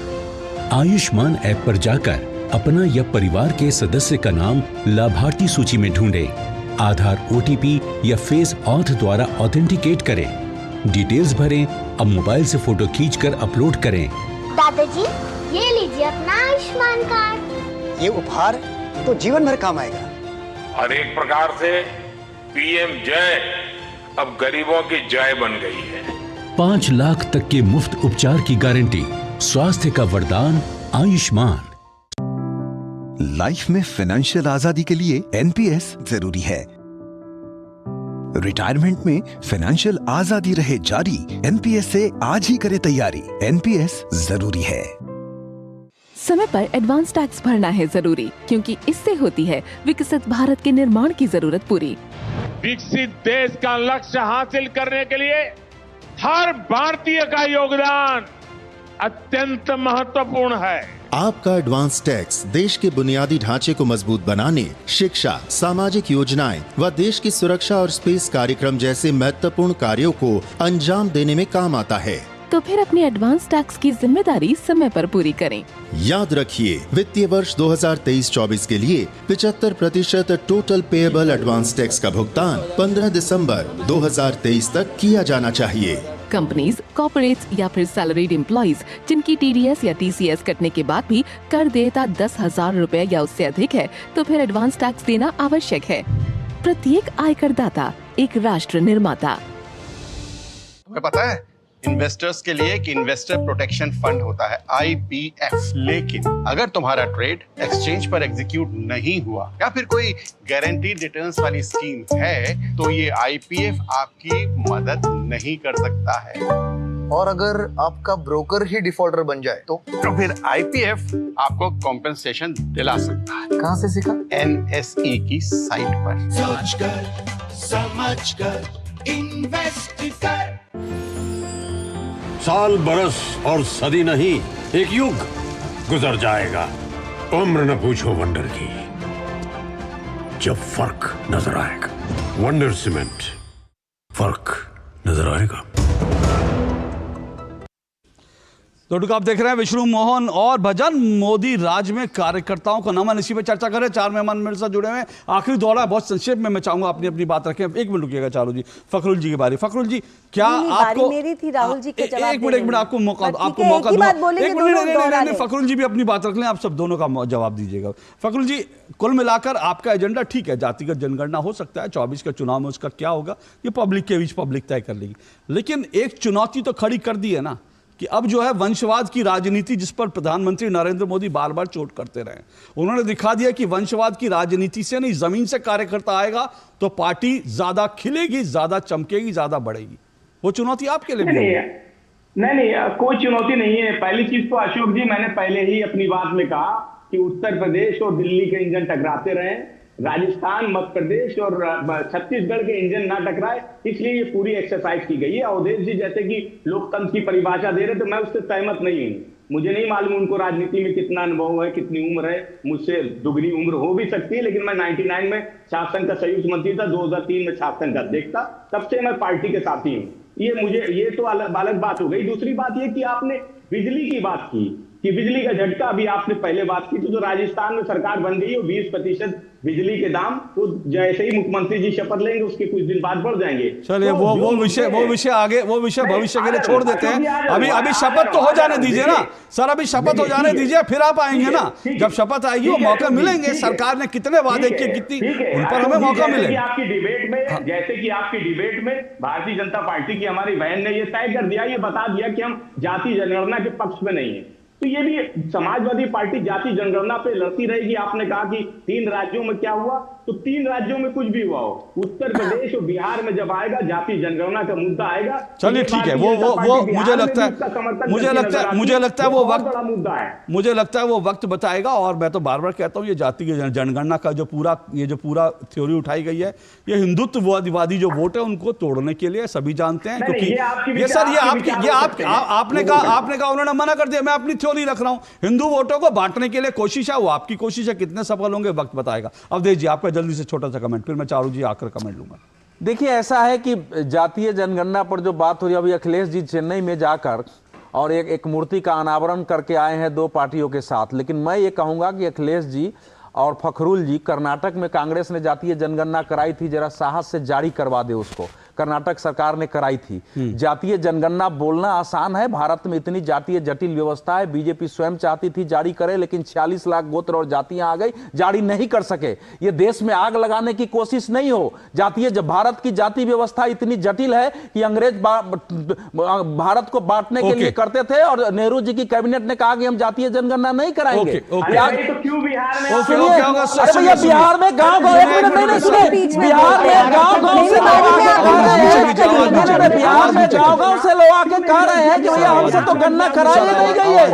आयुष्मान ऐप पर जाकर अपना या परिवार के सदस्य का नाम लाभार्थी सूची में ढूंढें, आधार, OTP या फेस ऑथ द्वारा ऑथेंटिकेट करें, डिटेल्स भरें, अब मोबाइल से फोटो खींचकर अपलोड करें। दादाजी ये लीजिए अपना आयुष्मान कार्ड। ये उपहार तो जीवन भर काम आएगा। और एक प्रकार से PM जय अब गरीबों की जय बन गई है। 5 लाख तक के मुफ्त उपचार की गारंटी, स्वास्थ्य का वरदान आयुष्मान। लाइफ में फाइनेंशियल आजादी के लिए NPS जरूरी है। रिटायरमेंट में फाइनेंशियल आजादी रहे जारी, NPS से आज ही करें तैयारी। NPS जरूरी है। समय पर एडवांस टैक्स भरना है जरूरी, क्योंकि इससे होती है विकसित भारत के निर्माण की जरूरत पूरी। विकसित देश का लक्ष्य हासिल करने के लिए हर भारतीय का योगदान अत्यंत महत्वपूर्ण है। आपका एडवांस टैक्स देश के बुनियादी ढांचे को मजबूत बनाने, शिक्षा, सामाजिक योजनाएं व देश की सुरक्षा और स्पेस कार्यक्रम जैसे महत्वपूर्ण कार्यों को अंजाम देने में काम आता है। तो फिर अपनी एडवांस टैक्स की जिम्मेदारी समय पर पूरी करें। याद रखिए, वित्तीय वर्ष 2023-24 के लिए 75% टोटल पेएबल एडवांस टैक्स का भुगतान 15 दिसंबर 2023 तक किया जाना चाहिए। कंपनीज, कॉर्पोरेट्स या फिर सैलरीड एम्प्लॉइज जिनकी TDS या TCS कटने के बाद भी कर देयता 10,000 रुपए या उससे अधिक है, तो फिर एडवांस टैक्स देना आवश्यक है। प्रत्येक आयकर दाता एक राष्ट्र निर्माता। तुम्हें पता है इन्वेस्टर्स के लिए एक इन्वेस्टर प्रोटेक्शन फंड होता है, IPF। लेकिन अगर तुम्हारा ट्रेड एक्सचेंज पर एग्जीक्यूट नहीं हुआ या फिर कोई गारंटीड रिटर्न्स वाली स्कीम है, तो ये IPF आपकी मदद नहीं कर सकता है। और अगर आपका ब्रोकर ही डिफॉल्टर बन जाए तो फिर IPF आपको कॉम्पेंसेशन दिला सकता है। कहाँ से सीखा? NSE की साइट पर। सोचकर समझकर इन्वेस्ट कर। साल, बरस और सदी नहीं, एक युग गुजर जाएगा। उम्र न पूछो वंडर की, जब फर्क नजर आएगा। वंडर सीमेंट, फर्क नजर आएगा। तो आप देख रहे हैं विष्णु मोहन और भजन। मोदी राज में कार्यकर्ताओं को नमन, इसी पे चर्चा करें। 4 मेहमान मेरे साथ जुड़े हुए हैं। आखिरी दौरा है, बहुत संक्षेप में मैं चाहूंगा अपनी अपनी बात रखें। 1 मिनट रुकिएगा चालू जी। फखरुल जी की बारी। फखरुल जी, क्या आपको मेरी थी राहुल जी के जवाब? 1 मिनट आपको मौका दूंगा। 1 मिनट, फखरुल जी भी अपनी बात रख लें, आप सब दोनों का जवाब दीजिएगा। फखरुल जी, कुल मिलाकर आपका एजेंडा ठीक है, जातिगत जनगणना हो सकता है, 24 के चुनाव में उसका क्या होगा ये पब्लिक के बीच पब्लिक तय कर लेगी। लेकिन एक चुनौती तो खड़ी कर दी है ना कि अब जो है वंशवाद की राजनीति, जिस पर प्रधानमंत्री नरेंद्र मोदी बार बार चोट करते रहे, उन्होंने दिखा दिया कि वंशवाद की राजनीति से नहीं, जमीन से कार्यकर्ता आएगा तो पार्टी ज्यादा खिलेगी, ज्यादा चमकेगी, ज्यादा बढ़ेगी। वो चुनौती आपके लिए भी है? नहीं, कोई चुनौती नहीं है। पहली चीज तो अशोक जी, मैंने पहले ही अपनी बात में कहा कि उत्तर प्रदेश और दिल्ली के इंजन टकराते रहे, राजस्थान, मध्य प्रदेश और छत्तीसगढ़ के इंजन ना टकराए, इसलिए ये पूरी एक्सरसाइज की गई है। अवधेश जी जैसे कि लोकतंत्र की परिभाषा दे रहे, तो मैं उससे सहमत नहीं हूँ। मुझे नहीं मालूम उनको राजनीति में कितना अनुभव है, कितनी उम्र है, मुझसे दुगनी उम्र हो भी सकती है, लेकिन मैं 99 में छात्र संघ का संयुक्त मंत्री था, 2003 में छात्र संघ का अध्यक्ष था, तब से मैं पार्टी के साथी हूँ। ये तो अलग बात हो गई। दूसरी बात ये कि आपने बिजली की बात की कि बिजली का झटका, अभी आपने पहले बात की तो राजस्थान में सरकार बन गई है, 20% बिजली के दाम तो जैसे ही मुख्यमंत्री जी शपथ लेंगे उसके कुछ दिन बाद बढ़ जाएंगे। चलिए, वो विषय आगे, वो विषय भविष्य के लिए छोड़ देते हैं। अभी शपथ तो हो जाने दीजिए ना सर, अभी शपथ हो जाने दीजिए, फिर आप आएंगे ना। जब शपथ आएगी वो मौका मिलेंगे। सरकार ने कितने वादे किए, कितनी, उन पर हमें मौका मिलेगा। आपकी डिबेट में, जैसे कि आपकी डिबेट में भारतीय जनता पार्टी की हमारी बहन ने ये तय कर दिया, ये बता दिया कि हम जाति जनगणना के पक्ष में नहीं है, तो ये भी समाजवादी पार्टी जाति जनगणना पे लड़ती रहेगी। आपने कहा कि 3 राज्यों में क्या हुआ, तो 3 राज्यों में कुछ भी हुआ हो, उत्तर प्रदेश और बिहार में जब आएगा जाति जनगणना का मुद्दा आएगा। चलिए ठीक है, वो मुझे लगता है वो वक्त बताएगा। और मैं तो बार बार कहता हूँ, ये जाति जनगणना का जो पूरा थ्योरी उठाई गई है, ये हिंदुत्ववादी जो वोट है उनको तोड़ने के लिए सभी जानते हैं। क्योंकि ये सर, ये आपने कहा, उन्होंने मना कर दिया। मैं अपनी क्यों नहीं रख रहा हूं? हिंदू वोटों को बांटने के लिए कोशिश है, वो आपकी कोशिश है, कितने सफल होंगे वक्त बताएगा। अवधेश जी आपका जल्दी से छोटा सा कमेंट, फिर मैं चारू जी आकर कमेंट लूंगा। देखिए, ऐसा है कि जातीय जनगणना पर जो बात हो रही है, अभी अखिलेश जी चेन्नई में जाकर और एक मूर्ति का अनावरण करके आए हैं 2 पार्टियों के साथ। लेकिन मैं ये कहूंगा कि अखिलेश जी और फखरुल जी, कर्नाटक में कांग्रेस ने जातीय जनगणना कराई थी, जरा साहस से जारी करवा दे उसको। कर्नाटक सरकार ने कराई थी। जातीय जनगणना बोलना आसान है, भारत में इतनी जातीय जटिल व्यवस्था है। बीजेपी स्वयं चाहती थी जारी करे, लेकिन 46 लाख गोत्र और जातियां आ गई, जारी नहीं कर सके। ये देश में आग लगाने की कोशिश नहीं हो। जातीय, जब भारत की जाति व्यवस्था इतनी जटिल है कि अंग्रेज भारत को बांटने के लिए करते थे, और नेहरू जी की कैबिनेट ने कहा कि हम जातीय जनगणना नहीं कराएंगे। बिहार में गांव गांव बिहार में गांव-गांव से लोग आके कह रहे हैं कि भैया हमसे तो गन्ना कराई नहीं गई है।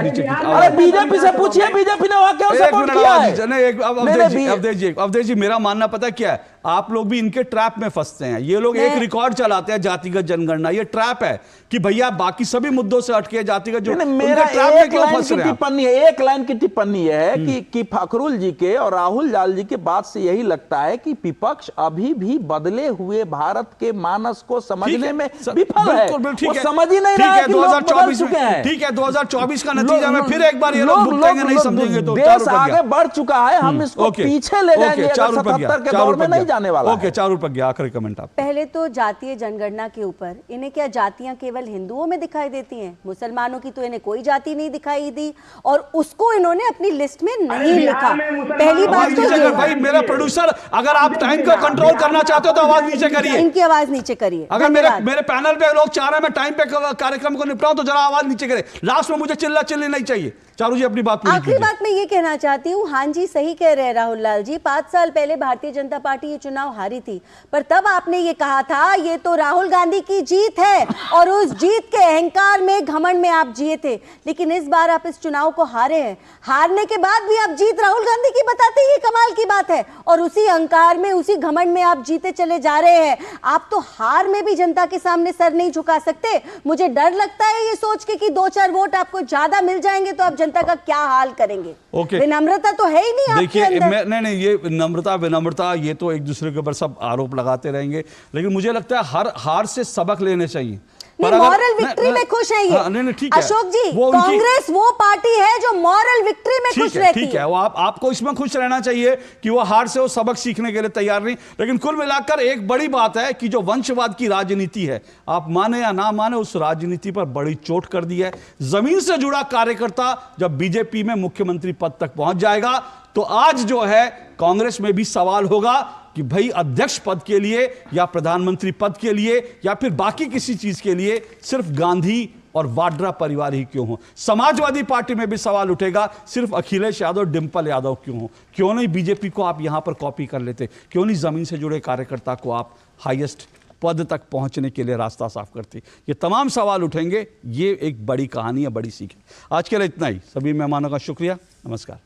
अरे बीजेपी से पूछिए, बीजेपी ने वहां क्यों सपोर्ट किया है? अवधेश जी मेरा मानना पता क्या है, आप लोग भी इनके ट्रैप में फंसते हैं। ये लोग एक रिकॉर्ड चलाते हैं जातिगत जनगणना, ये ट्रैप है कि भैया बाकी सभी मुद्दों से हटके जातिगत जो मेरा एक लाइन की टिप्पणी है कि फखरुल जी के और राहुल लाल जी के बात से यही लगता है कि विपक्ष अभी भी बदले हुए भारत के मानस को समझने में विफल है। वो समझ ही नहीं रहा है कि लोग बदल चुके हैं। ठीक है, 2024 का नतीजा में फिर एक बार ये लोग भुगतेंगे, नहीं समझेंगे तो देश आगे बढ़ चुका है, हम इसको पीछे ले जाएंगे 77 के दौर में नहीं जाने वाला। ओके, चारू पर गया आखिरी कमेंट आप। पहले तो जातीय जनगणना के ऊपर, इन्हें क्या जातियां केवल हिंदुओं में दिखाई देती हैं? मुसलमानों की तो इन्हें कोई जाति नहीं दिखाई दी, और उसको इन्होंने अपनी लिस्ट में नहीं लिखा। पहली बात तो भाई मेरा प्रोड्यूसर, अगर आप टाइम को कंट्रोल करना चाहते हो तो आवाज नीचे करिए। इनकी आवाज नीचे करिए। अगर मेरे पैनल पे लोग चाह रहे हैं मैं टाइम पे कार्यक्रम को निपटाऊं तो जरा आवाज नीचे करें। लास्ट में मुझे चिल्ला चिल्ली नहीं चाहिए। चारू जी अपनी बात पूरी आखिरी बात मैं ये कहना चाहती हूँ, हाँ जी सही कह रहे हैं राहुल लाल जी, 5 साल पहले भारतीय जनता पार्टी ये चुनाव हारी थी, पर तब आपने ये कहा था ये तो राहुल गांधी की जीत है, और उस जीत के अहंकार में, घमंड में आप जिए थे। लेकिन इस बार आप इस चुनाव को हारे हैं, हारने के बाद भी आप जीत राहुल गांधी की बताते हैं, ये कमाल की बात है। और उसी अहंकार में, उसी घमंड में आप जीते चले जा रहे हैं। आप तो हार में भी जनता के सामने सर नहीं झुका सकते। मुझे डर लगता है ये सोच के कि 2-4 वोट आपको ज्यादा मिल जाएंगे तो आप जनता का क्या हाल करेंगे। विनम्रता तो है ही नहीं आपके अंदर। नहीं, ये नम्रता विनम्रता ये तो एक दूसरे के ऊपर सब आरोप लगाते रहेंगे, लेकिन मुझे लगता है हर हार से सबक लेने चाहिए। मॉरल विक्ट्री में खुश है ये। अशोक जी, कांग्रेस वो पार्टी है जो मॉरल विक्ट्री में खुश रहती है। ठीक है, वो आपको इसमें खुश रहना चाहिए कि वो हार से वो सबक सीखने के लिए तैयार नहीं। लेकिन कुल मिलाकर एक बड़ी बात है कि जो वंशवाद की राजनीति है, आप माने या ना माने, उस राजनीति पर बड़ी चोट कर दी है। जमीन से जुड़ा कार्यकर्ता जब बीजेपी में मुख्यमंत्री पद तक पहुंच जाएगा तो आज जो है कांग्रेस में भी सवाल होगा कि भाई अध्यक्ष पद के लिए या प्रधानमंत्री पद के लिए या फिर बाकी किसी चीज के लिए सिर्फ गांधी और वाड्रा परिवार ही क्यों हो। समाजवादी पार्टी में भी सवाल उठेगा, सिर्फ अखिलेश यादव, डिंपल यादव क्यों हो। क्यों नहीं बीजेपी को आप यहां पर कॉपी कर लेते? क्यों नहीं जमीन से जुड़े कार्यकर्ता को आप हाईएस्ट पद तक पहुंचने के लिए रास्ता साफ करते? ये तमाम सवाल उठेंगे। ये एक बड़ी कहानी है, बड़ी सीख है। आज के लिए इतना ही। सभी मेहमानों का शुक्रिया, नमस्कार।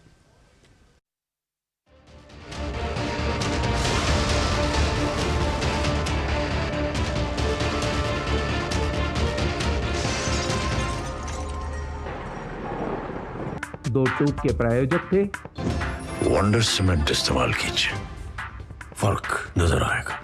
दो टूक के प्रायोजक थे वंडर सीमेंट इस्तेमाल कीजिए, फर्क नजर आएगा।